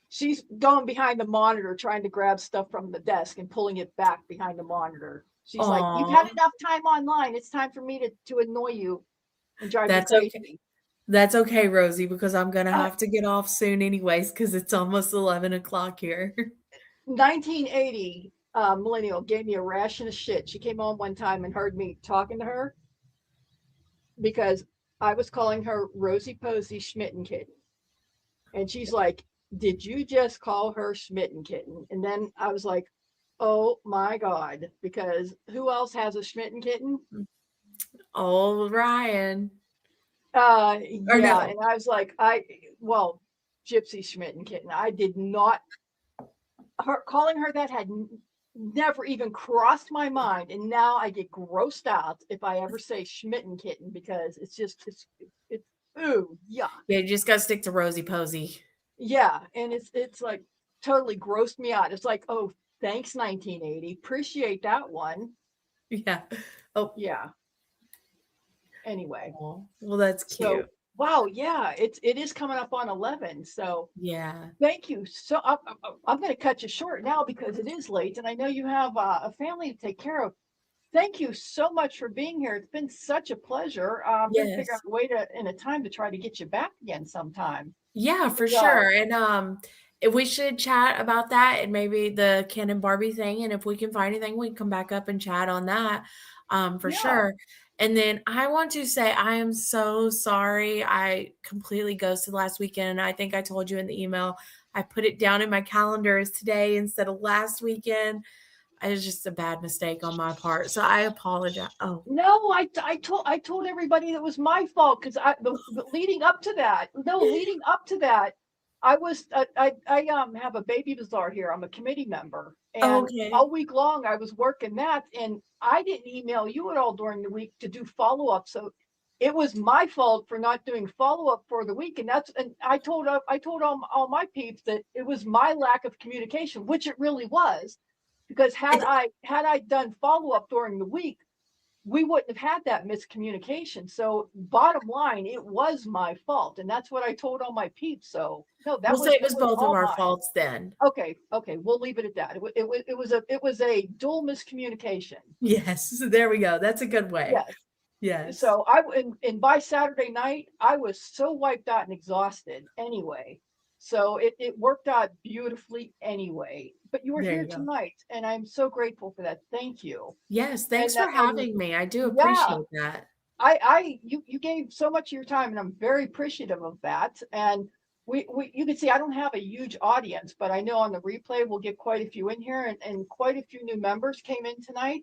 She's going behind the monitor trying to grab stuff from the desk and pulling it back behind the monitor. She's like, you've had Aw, enough time online. It's time for me to annoy you and drive you that's okay. crazy. That's okay, Rosie, because I'm gonna Uh, have to get off soon anyways, because it's almost 11 o'clock here. 1980 millennial gave me a ration of shit. She came home one time and heard me talking to her because I was calling her Rosie Posey Schmitten Kitten. And she's like, did you just call her Schmitten Kitten? And then I was like, oh my God, because who else has a Schmitten Kitten? Oh, Ryan. Or Yeah. no. And I was like, well, Gypsy Schmitten Kitten. I did not, calling her that had never even crossed my mind. And now I get grossed out if I ever say Schmitten Kitten because it's just, it's ooh, yeah. Yeah, you just gotta stick to Rosie Posey. Yeah. And it's like totally grossed me out. It's like, oh, thanks, 1980. Appreciate that one. Yeah. Oh, Yeah. Anyway. well, that's So, cute. wow. Yeah. It is coming up on 11. So, Yeah. thank you. So I'm going to cut you short now because it is late and I know you have a family to take care of. Thank you so much for being here. It's been such a pleasure. I'm going to figure out Yes. a way in a time to try to get you back again sometime. Yeah, for Uh, sure. And if we should chat about that and maybe the Ken and Barbie thing. And if we can find anything, we can come back up and chat on that for yeah. sure. And then I want to say I am so sorry. I completely ghosted last weekend. I think I told you in the email. I put it down in my calendar as today instead of last weekend. It was just a bad mistake on my part. So I apologize. Oh, No, I told everybody that was my fault because leading up to that, I was I have a baby bazaar here. I'm a committee member, and okay. all week long I was working that, and I didn't email you at all during the week to do follow up. So it was my fault for not doing follow up for the week, and I told all my peeps that it was my lack of communication, which it really was, because had I done follow up during the week we wouldn't have had that miscommunication. So bottom line, it was my fault. And that's what I told all my peeps. So no, We'll say it it was was both of all our mine. faults then. Okay. We'll leave it at that. It was a dual miscommunication. Yes. There we go. That's a good way. Yes. Yes. So and by Saturday night, I was so wiped out and exhausted anyway. So it worked out beautifully anyway. But you were There here you go. tonight and I'm so grateful for that. Thank you. Yes, thanks for And having me. I do yeah, appreciate that. you gave so much of your time and I'm very appreciative of that. And we you can see I don't have a huge audience, but I know on the replay we'll get quite a few in here and quite a few new members came in tonight.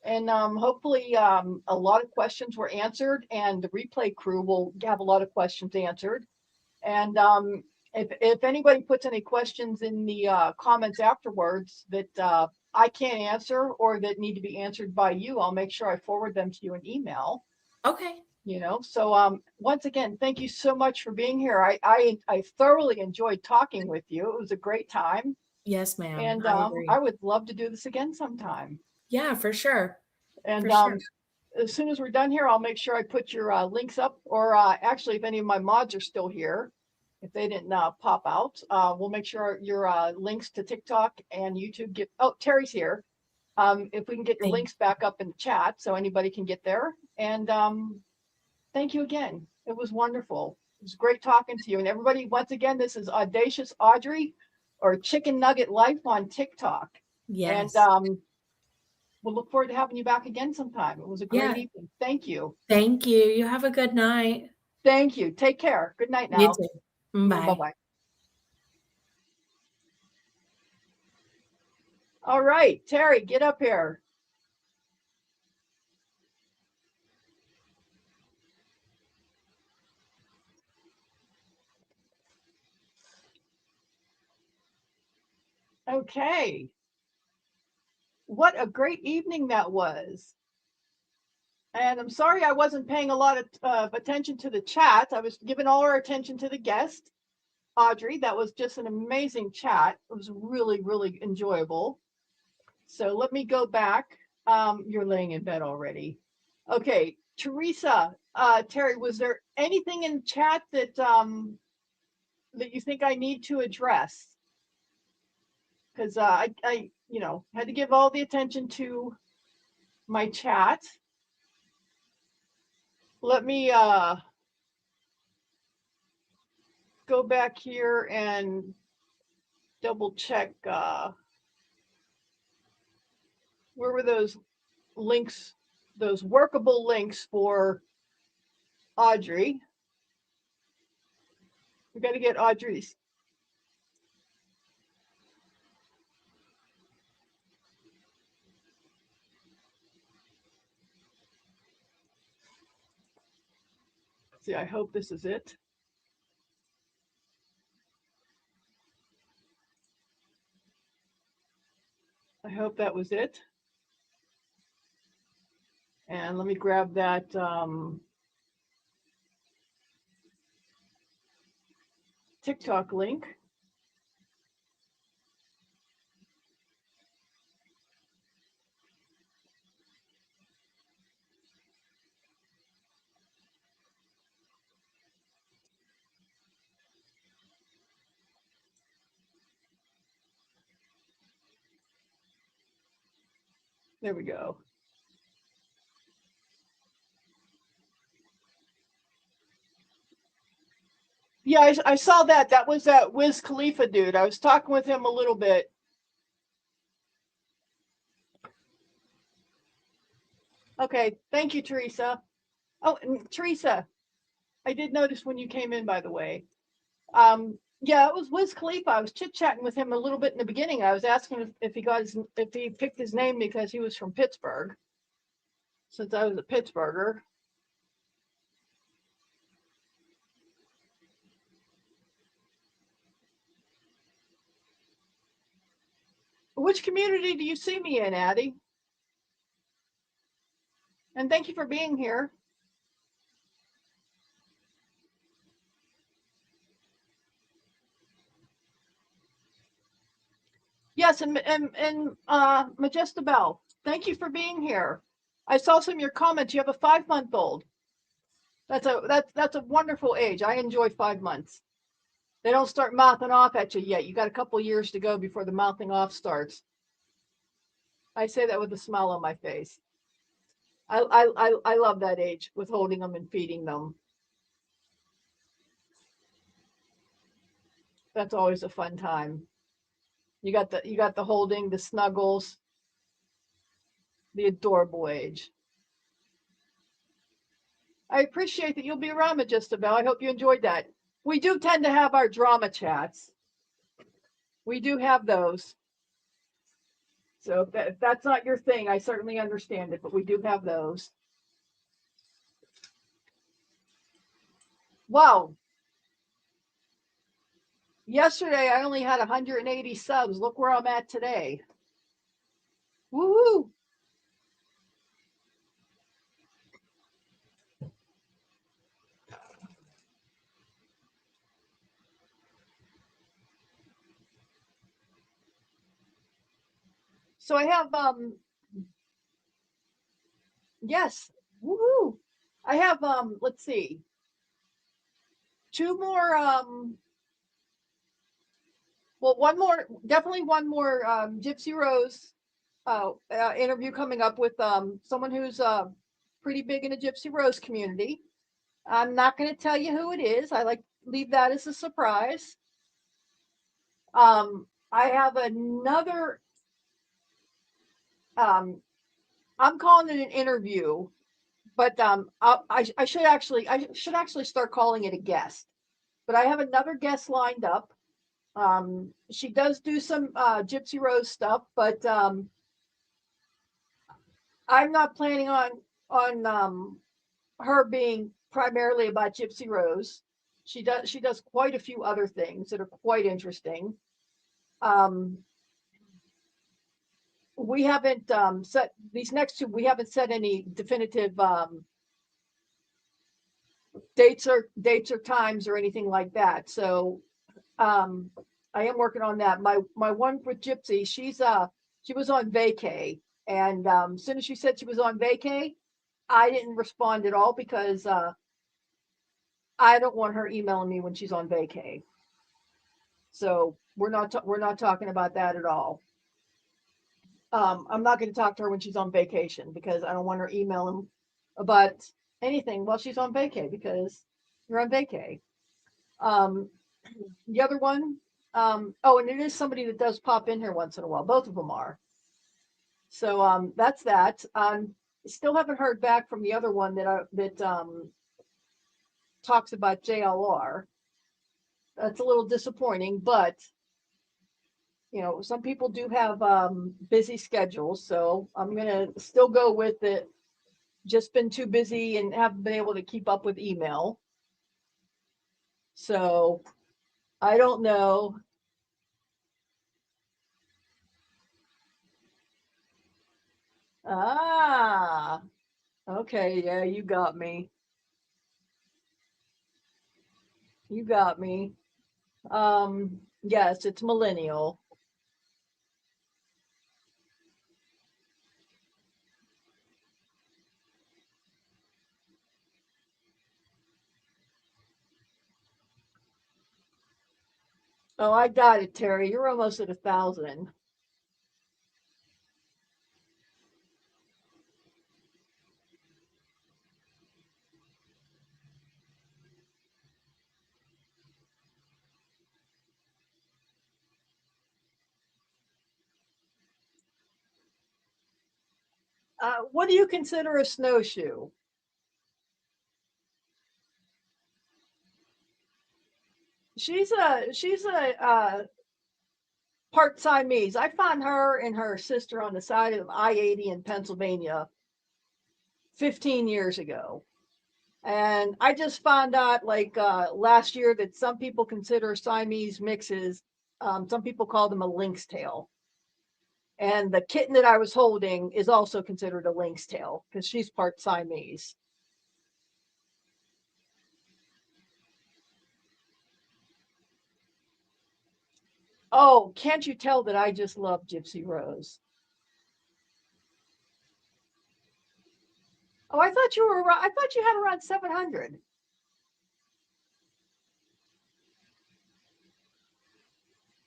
And hopefully a lot of questions were answered and the replay crew will have a lot of questions answered. And if anybody puts any questions in the comments afterwards that I can't answer or that need to be answered by you, I'll make sure I forward them to you in email. Okay. So once again, thank you so much for being here. I thoroughly enjoyed talking with you. It was a great time. Yes, ma'am. And I I agree. would love to do this again sometime. Yeah, for sure. And For sure. as soon as we're done here, I'll make sure I put your links up, or actually, if any of my mods are still here, if they didn't pop out, we'll make sure your links to TikTok and YouTube get. Oh, Terry's here. If we can get your Thank links back up in the chat so anybody can get there. And thank you again. It was wonderful. It was great talking to you. And everybody, once again, this is Audacious Audrey or Chicken Nugget Life on TikTok. And Yes. we'll look forward to having you back again sometime. It was a great Yeah. evening. Thank you. Thank you. You have a good night. Thank you. Take care. Good night You now. too. Bye. Bye-bye. All right, Terry, get up here. Okay. What a great evening that was. And I'm sorry I wasn't paying a lot of attention to the chat. I was giving all our attention to the guest, Audrey. That was just an amazing chat. It was really, really enjoyable. So let me go back. You're laying in bed already. Okay, Teresa, Terry, was there anything in chat that that you think I need to address? Because I had to give all the attention to my chat. Let me go back here and double check. Where were those links, those workable links for Audrey? We got to get Audrey's. See, I hope this is it. I hope that was it. And let me grab that TikTok link. There we go. Yeah, I saw that. That was that Wiz Khalifa dude. I was talking with him a little bit. Okay, thank you, Teresa. Oh, and Teresa, I did notice when you came in, by the way. Yeah, it was Wiz Khalifa. I was chit-chatting with him a little bit in the beginning. I was asking if he picked his name because he was from Pittsburgh, since I was a Pittsburgher. Which community do you see me in, Addie? And thank you for being here. Yes, and Majesta Bell, thank you for being here. I saw some of your comments. You have a 5-month-old. That's a wonderful age. I enjoy 5 months. They don't start mouthing off at you yet. You got a couple years to go before the mouthing off starts. I say that with a smile on my face. I love that age with holding them and feeding them. That's always a fun time. You got the holding, the snuggles, the adorable age. I appreciate that you'll be around, Majesta Bell. I hope you enjoyed that. We do tend to have our drama chats. We do have those. So if that's not your thing, I certainly understand it, but we do have those. Wow. Yesterday, I only had 180 subs. Look where I'm at today. Woohoo! So I have yes, woohoo! I have let's see, 2 more well, definitely one more Gypsy Rose interview coming up with someone who's pretty big in the Gypsy Rose community. I'm not going to tell you who it is. I like leave that as a surprise. I have another I'm calling it an interview, but I should actually start calling it a guest. But I have another guest lined up. She does do some Gypsy Rose stuff, but I'm not planning on her being primarily about Gypsy Rose. She does quite a few other things that are quite interesting. We haven't set these next 2. We haven't set any definitive dates or times or anything like that. So I am working on that. My one with Gypsy, she was on vacay, and as soon as she said she was on vacay, I didn't respond at all because I don't want her emailing me when she's on vacay. So we're not talking about that at all. I'm not going to talk to her when she's on vacation because I don't want her emailing about anything while she's on vacay because you're on vacay. The other one, oh, and it is somebody that does pop in here once in a while. Both of them are. So that's that. Still haven't heard back from the other one that talks about JLR. That's a little disappointing, but some people do have busy schedules, so I'm gonna still go with it. Just been too busy and haven't been able to keep up with email. So I don't know. Ah, okay, yeah, you got me. You got me. Yes, it's millennial. Oh, I got it, Terry. You're almost at 1,000. What do you consider a snowshoe? She's a part Siamese. I found her and her sister on the side of I-80 in Pennsylvania 15 years ago. And I just found out like last year that some people consider Siamese mixes, some people call them a lynx tail. And the kitten that I was holding is also considered a lynx tail because she's part Siamese. Oh, can't you tell that I just love Gypsy Rose? Oh, I thought you were around, I thought you had around 700.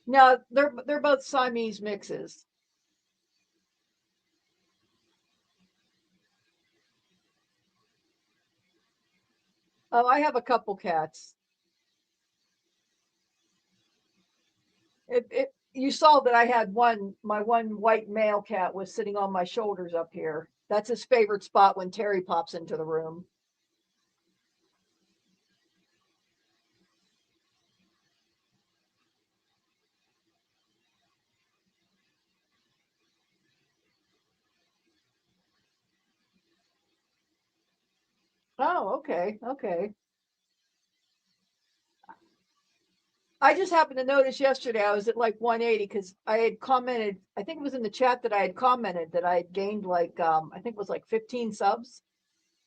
No, they're both Siamese mixes. Oh, I have a couple cats. You saw that I had my one white male cat was sitting on my shoulders up here. That's his favorite spot when Terry pops into the room. Oh, okay, okay. I just happened to notice yesterday I was at like 180 because I had commented, I think it was in the chat that I had commented that I had gained like I think it was like 15 subs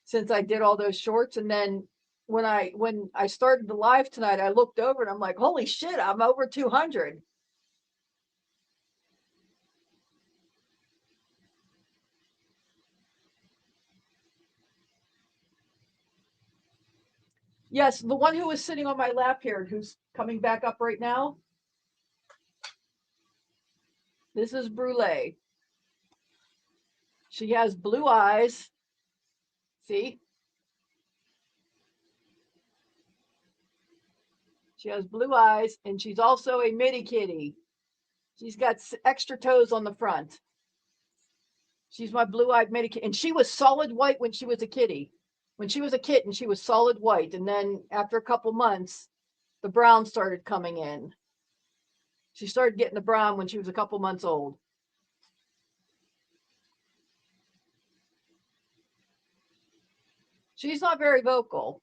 since I did all those shorts. And then when I started the live tonight, I looked over and I'm like, holy shit, I'm over 200. Yes, the one who was sitting on my lap here, who's coming back up right now. This is Brule. She has blue eyes. See? She has blue eyes, and she's also a midi kitty. She's got extra toes on the front. She's my blue-eyed midi kitty, and she was solid white when she was a kitty. When she was a kitten, she was solid white, and then after a couple months, the brown started coming in. She started getting the brown when she was a couple months old. She's not very vocal.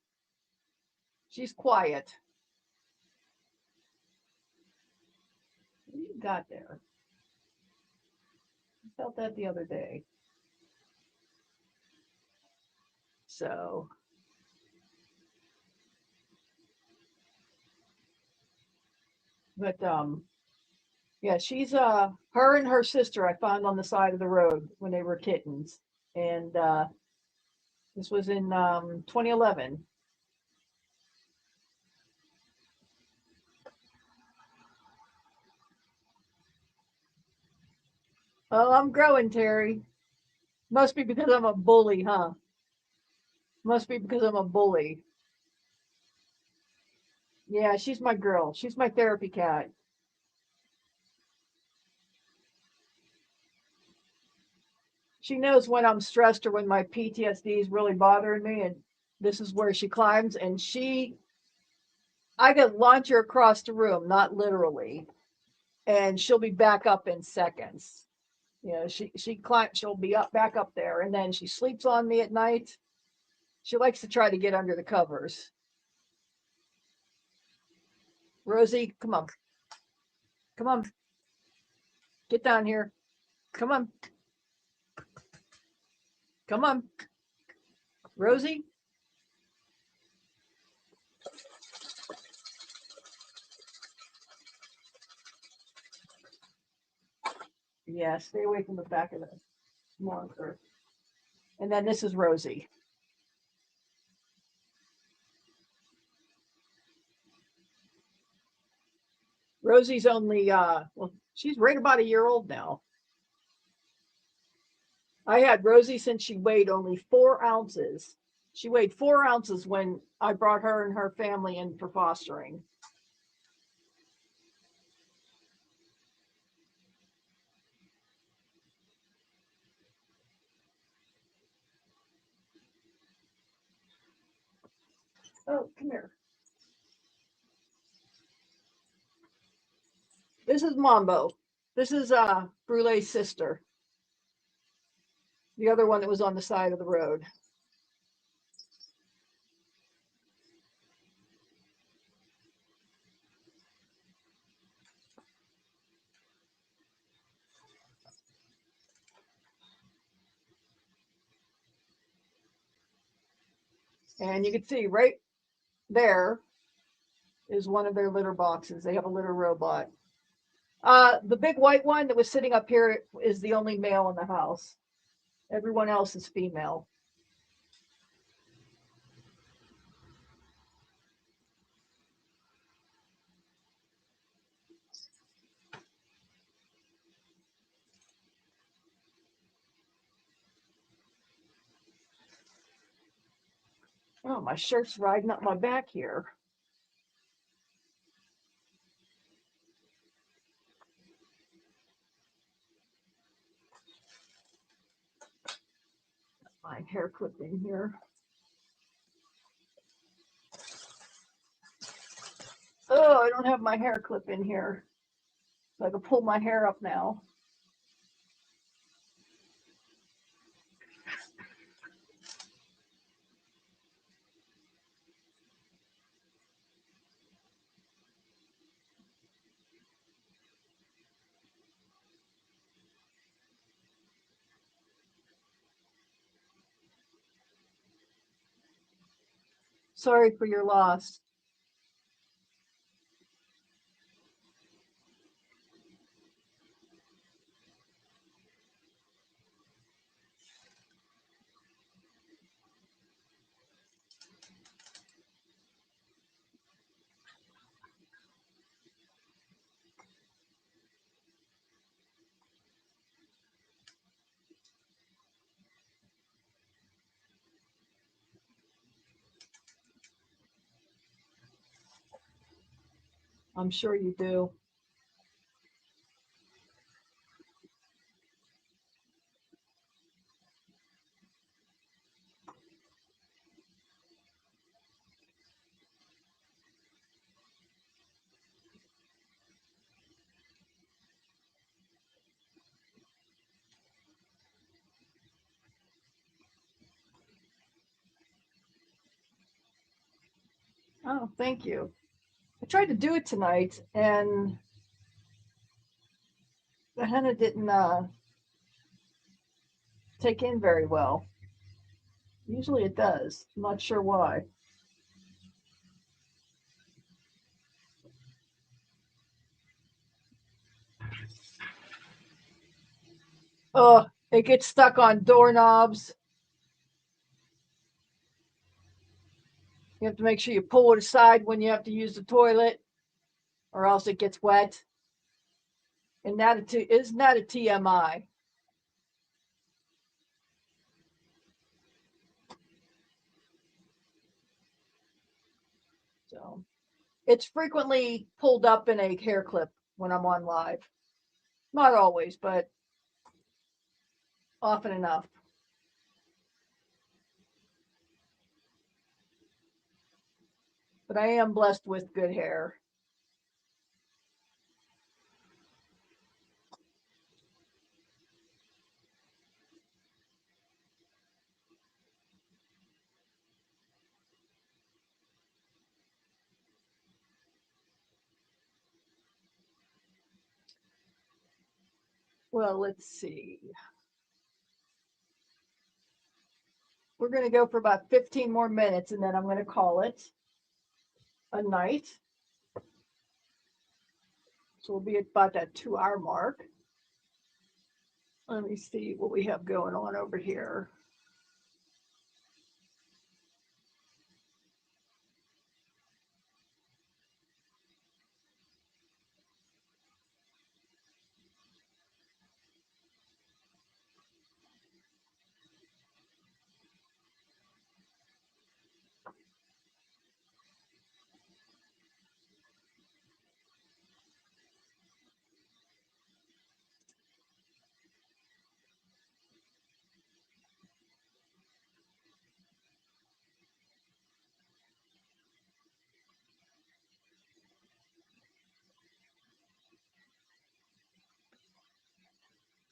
She's quiet. What do you got there? I felt that the other day. So, but yeah, she's her and her sister I found on the side of the road when they were kittens, and this was in 2011. Oh, I'm growing, Terry. Must be because I'm a bully, huh? Must be because I'm a bully. Yeah, she's my girl. She's my therapy cat. She knows when I'm stressed or when my PTSD is really bothering me, and this is where she climbs. And I can launch her across the room, not literally, and she'll be back up in seconds. You know, she climbs, she'll be up back up there, and then she sleeps on me at night. She likes to try to get under the covers. Rosie, come on. Come on. Get down here. Come on. Come on. Rosie. Yeah, stay away from the back of the monitor. And then this is Rosie. Rosie's only well, she's right about a year old now. I had Rosie since she weighed only 4 ounces. She weighed 4 ounces when I brought her and her family in for fostering. Oh, come here. This is Mambo. This is Brulee's sister. The other one that was on the side of the road. And you can see right there is one of their litter boxes. They have a litter robot. The big white one that was sitting up here is the only male in the house. Everyone else is female. Oh, my shirt's riding up my back here. My hair clip in here. Oh, I don't have my hair clip in here. So I can pull my hair up now. Sorry for your loss. I'm sure you do. Oh, thank you. I tried to do it tonight, and the henna didn't take in very well. Usually it does. I'm not sure why. Oh, it gets stuck on doorknobs. You have to make sure you pull it aside when you have to use the toilet, or else it gets wet. And that isn't that a TMI? it's frequently pulled up in a hair clip when I'm on live. Not always, but often enough. But I am blessed with good hair. Well, let's see. We're going to go for about 15 more minutes, and then I'm going to call it a night. So we'll be at about that 2-hour mark. Let me see what we have going on over here.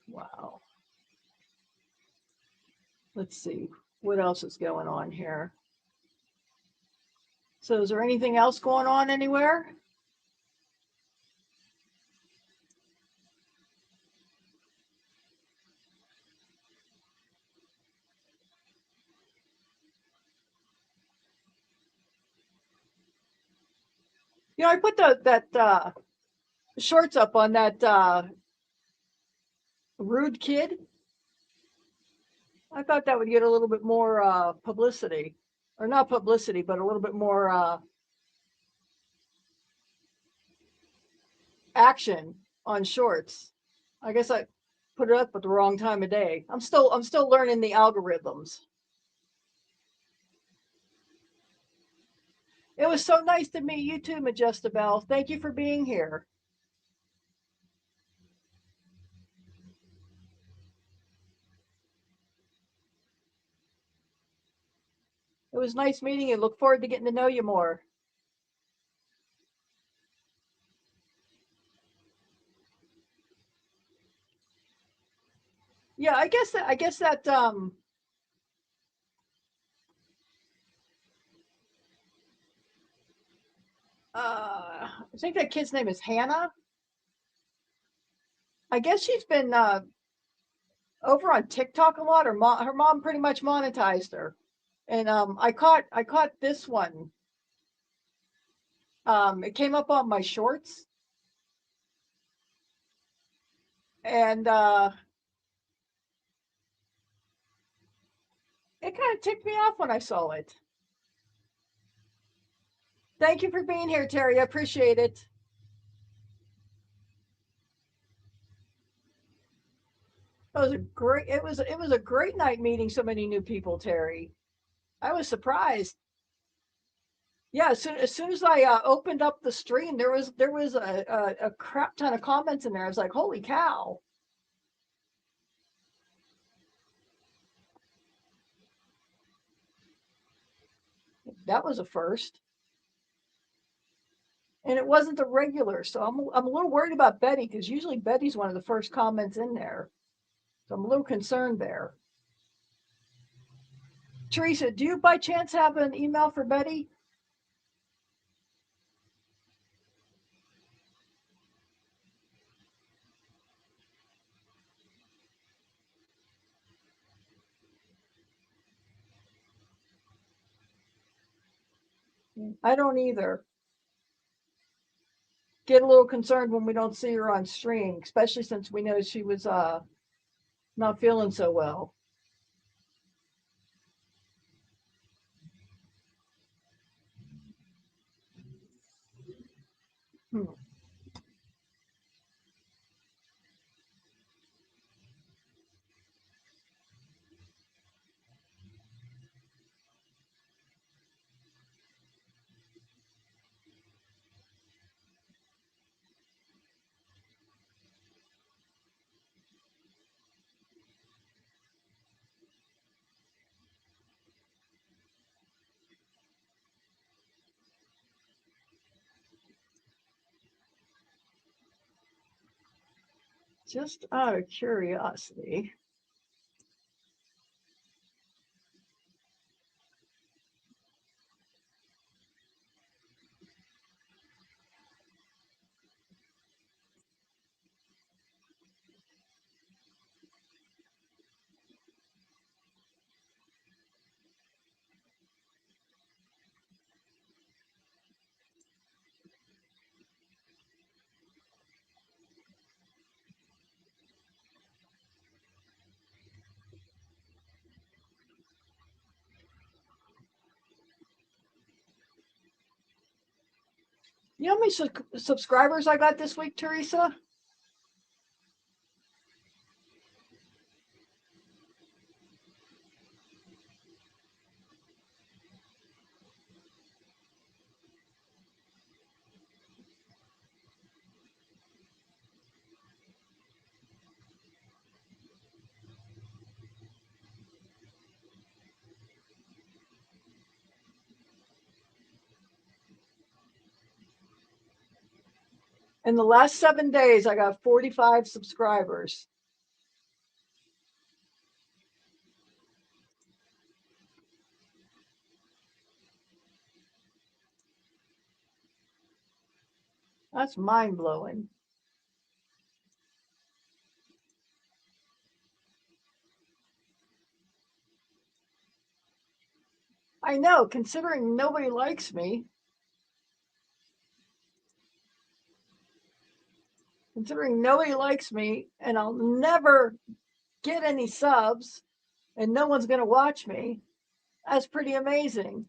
Wow. Let's see what else is going on here. So is there anything else going on anywhere? You know, I put that shorts up on that rude kid. I thought that would get a little bit more publicity, or not publicity, but a little bit more action on shorts. I guess I put it up at the wrong time of day. I'm still learning the algorithms. It was so nice to meet you too, Majestabel. Thank you for being here. It was nice meeting you. Look forward to getting to know you more. Yeah, I guess that I think that kid's name is Hannah. I guess she's been over on TikTok a lot. Her mom pretty much monetized her, and I caught this one. It came up on my shorts, and it kind of ticked me off when I saw it. Thank you for being here, Terry. I appreciate it. It was a great night meeting so many new people, Terry. I was surprised. Yeah, as soon as I opened up the stream, there was a crap ton of comments in there. I was like, holy cow. That was a first. And it wasn't a regular, so I'm a little worried about Betty, because usually Betty's one of the first comments in there. So I'm a little concerned there. Teresa, do you by chance have an email for Betty? I don't either. Get a little concerned when we don't see her on stream, especially since we know she was not feeling so well. Just out of curiosity. You know how many subscribers I got this week, Teresa? In the last 7 days, I got 45 subscribers. That's mind blowing. I know, considering nobody likes me. Considering nobody likes me and I'll never get any subs and no one's going to watch me, that's pretty amazing.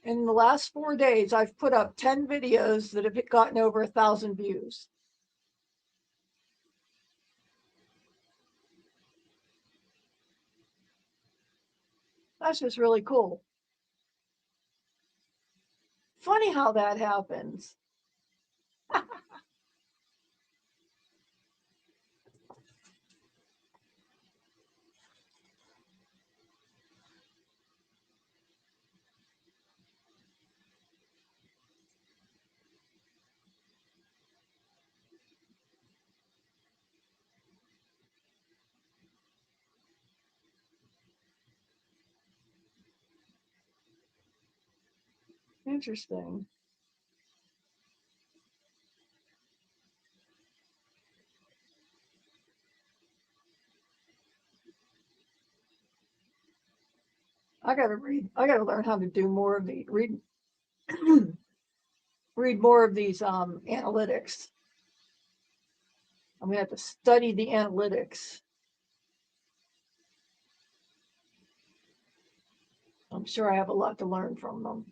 In the last 4 days, I've put up 10 videos that have gotten over 1,000 views. That's just really cool. Funny how that happens. Interesting. I got to learn how to do more of the read more of these analytics. I'm going to have to study the analytics. I'm sure I have a lot to learn from them.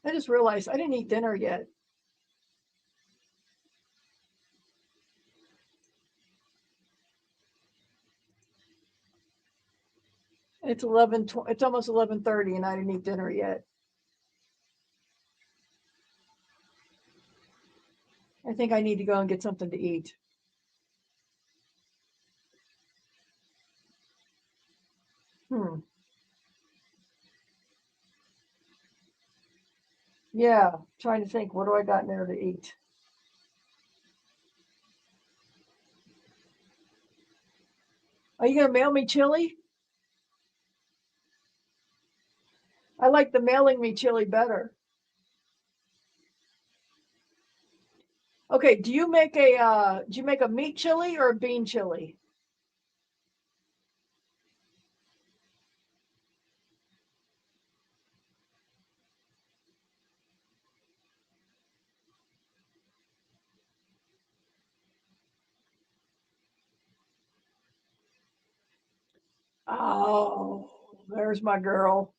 I just realized I didn't eat dinner yet. It's 11. It's almost 11:30, and I didn't eat dinner yet. I think I need to go and get something to eat. Yeah, trying to think. What do I got in there to eat? Are you gonna mail me chili? I like the mailing me chili better. Okay, do you make a meat chili or a bean chili? Oh, there's my girl.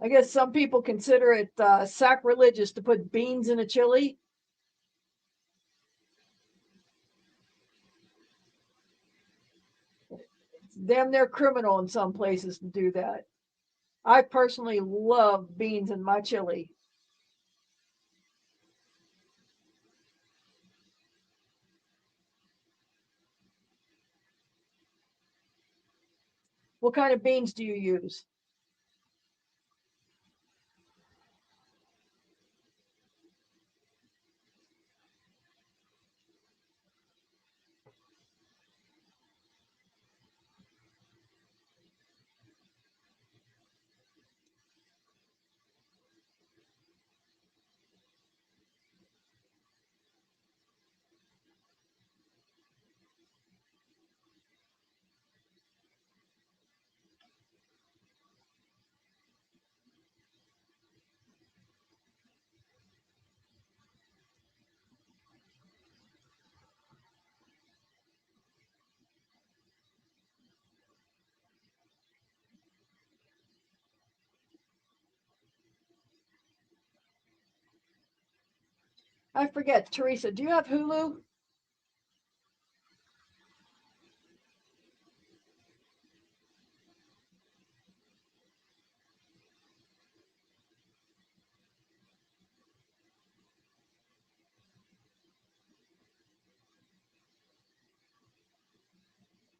I guess some people consider it sacrilegious to put beans in a chili. It's damn near criminal in some places to do that. I personally love beans in my chili. What kind of beans do you use? I forget, Teresa, do you have Hulu?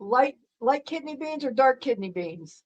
Light kidney beans or dark kidney beans?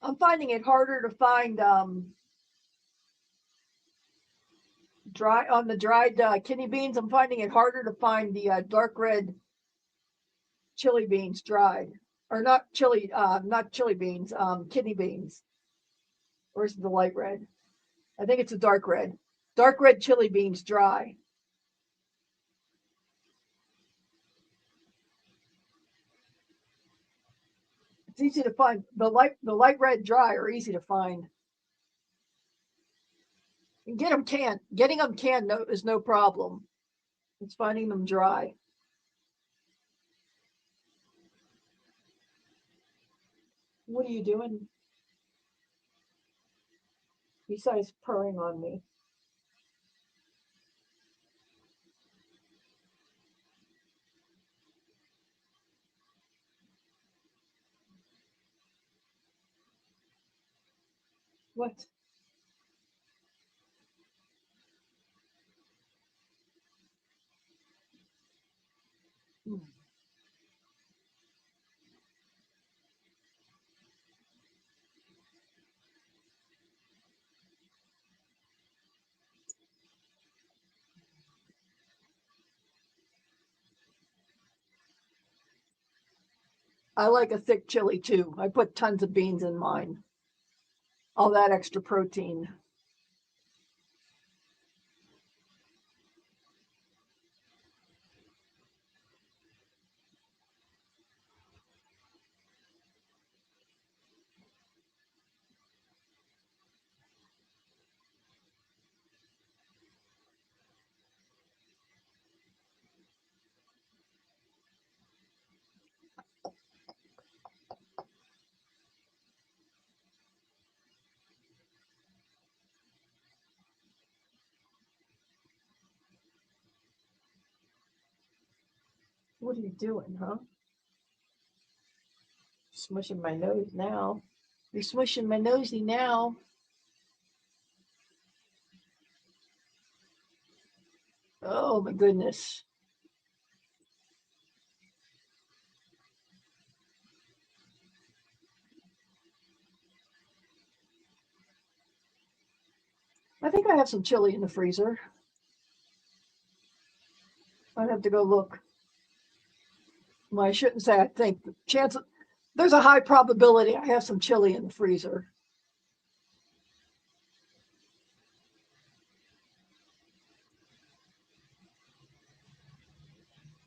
I'm finding it harder to find dried kidney beans. I'm finding it harder to find the dark red chili beans dried, or not chili beans, kidney beans. Or is it the light red? I think it's a dark red. Dark red chili beans dry. It's easy to find. The light red dry are easy to find. And getting them canned is no problem. It's finding them dry. What are you doing besides purring on me? What? Hmm. I like a thick chili too. I put tons of beans in mine. All that extra protein. What are you doing, huh? Smushing my nose now. You're smushing my nosy now. Oh my goodness. I think I have some chili in the freezer. I'd have to go look. Well, I shouldn't say I think. There's a high probability I have some chili in the freezer.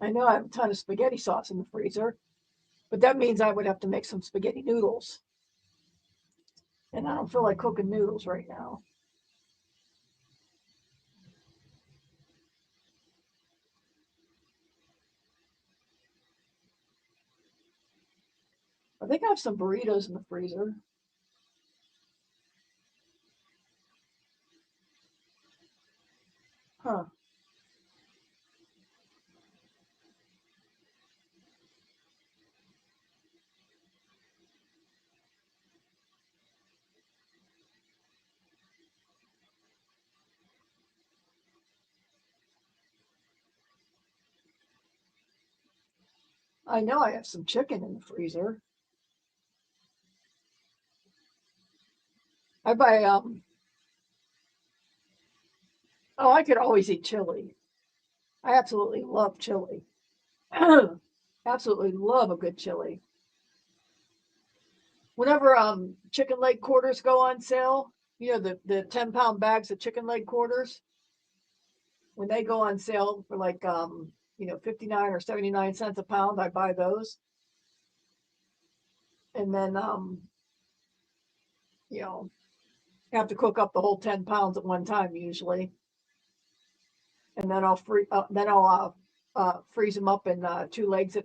I know I have a ton of spaghetti sauce in the freezer, but that means I would have to make some spaghetti noodles. And I don't feel like cooking noodles right now. I think I have some burritos in the freezer. Huh. I know I have some chicken in the freezer. I buy I could always eat chili. I absolutely love chili. Absolutely love a good chili. Whenever chicken leg quarters go on sale, you know, the 10-pound bags of chicken leg quarters, when they go on sale for like 59 or 79 cents a pound, I buy those. And then you know, have to cook up the whole 10 pounds at one time usually. And then I'll freeze them up in two legs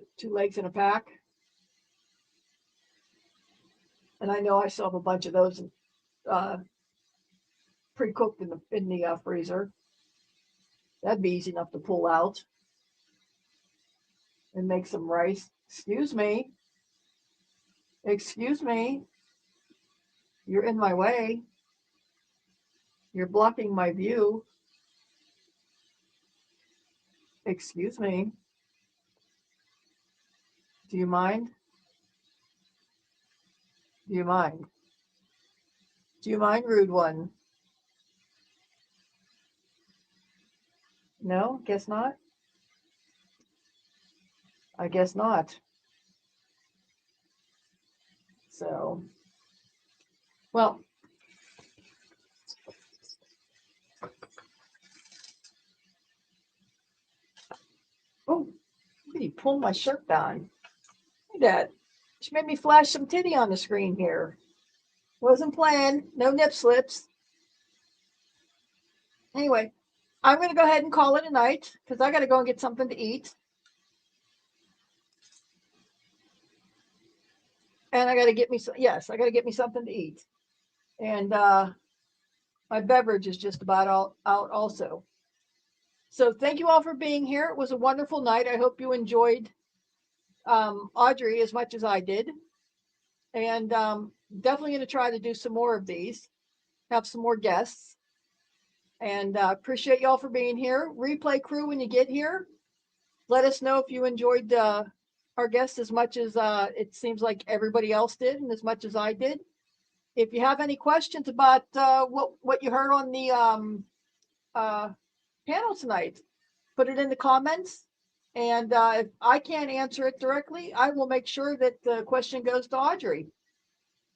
in a pack. And I know I still have a bunch of those pre-cooked in the freezer. That'd be easy enough to pull out and make some rice. Excuse me. Excuse me. You're in my way. You're blocking my view. Excuse me. Do you mind? Do you mind? Do you mind, rude one? No, guess not. I guess not. So, well, oh, he pulled my shirt down. Look at that. She made me flash some titty on the screen here. Wasn't planned. No nip slips. Anyway, I'm going to go ahead and call it a night because I got to go and get something to eat. And I got to get me I got to get me something to eat. And my beverage is just about out also. So thank you all for being here. It was a wonderful night. I hope you enjoyed Audrey as much as I did. And definitely going to try to do some more of these, have some more guests. And appreciate y'all for being here. Replay crew, when you get here, let us know if you enjoyed our guests as much as it seems like everybody else did and as much as I did. If you have any questions about what you heard on the panel tonight, put it in the comments And if I can't answer it directly, I will make sure that the question goes to Audrey.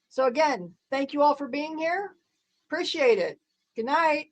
So again, thank you all for being here. Appreciate it. Good night.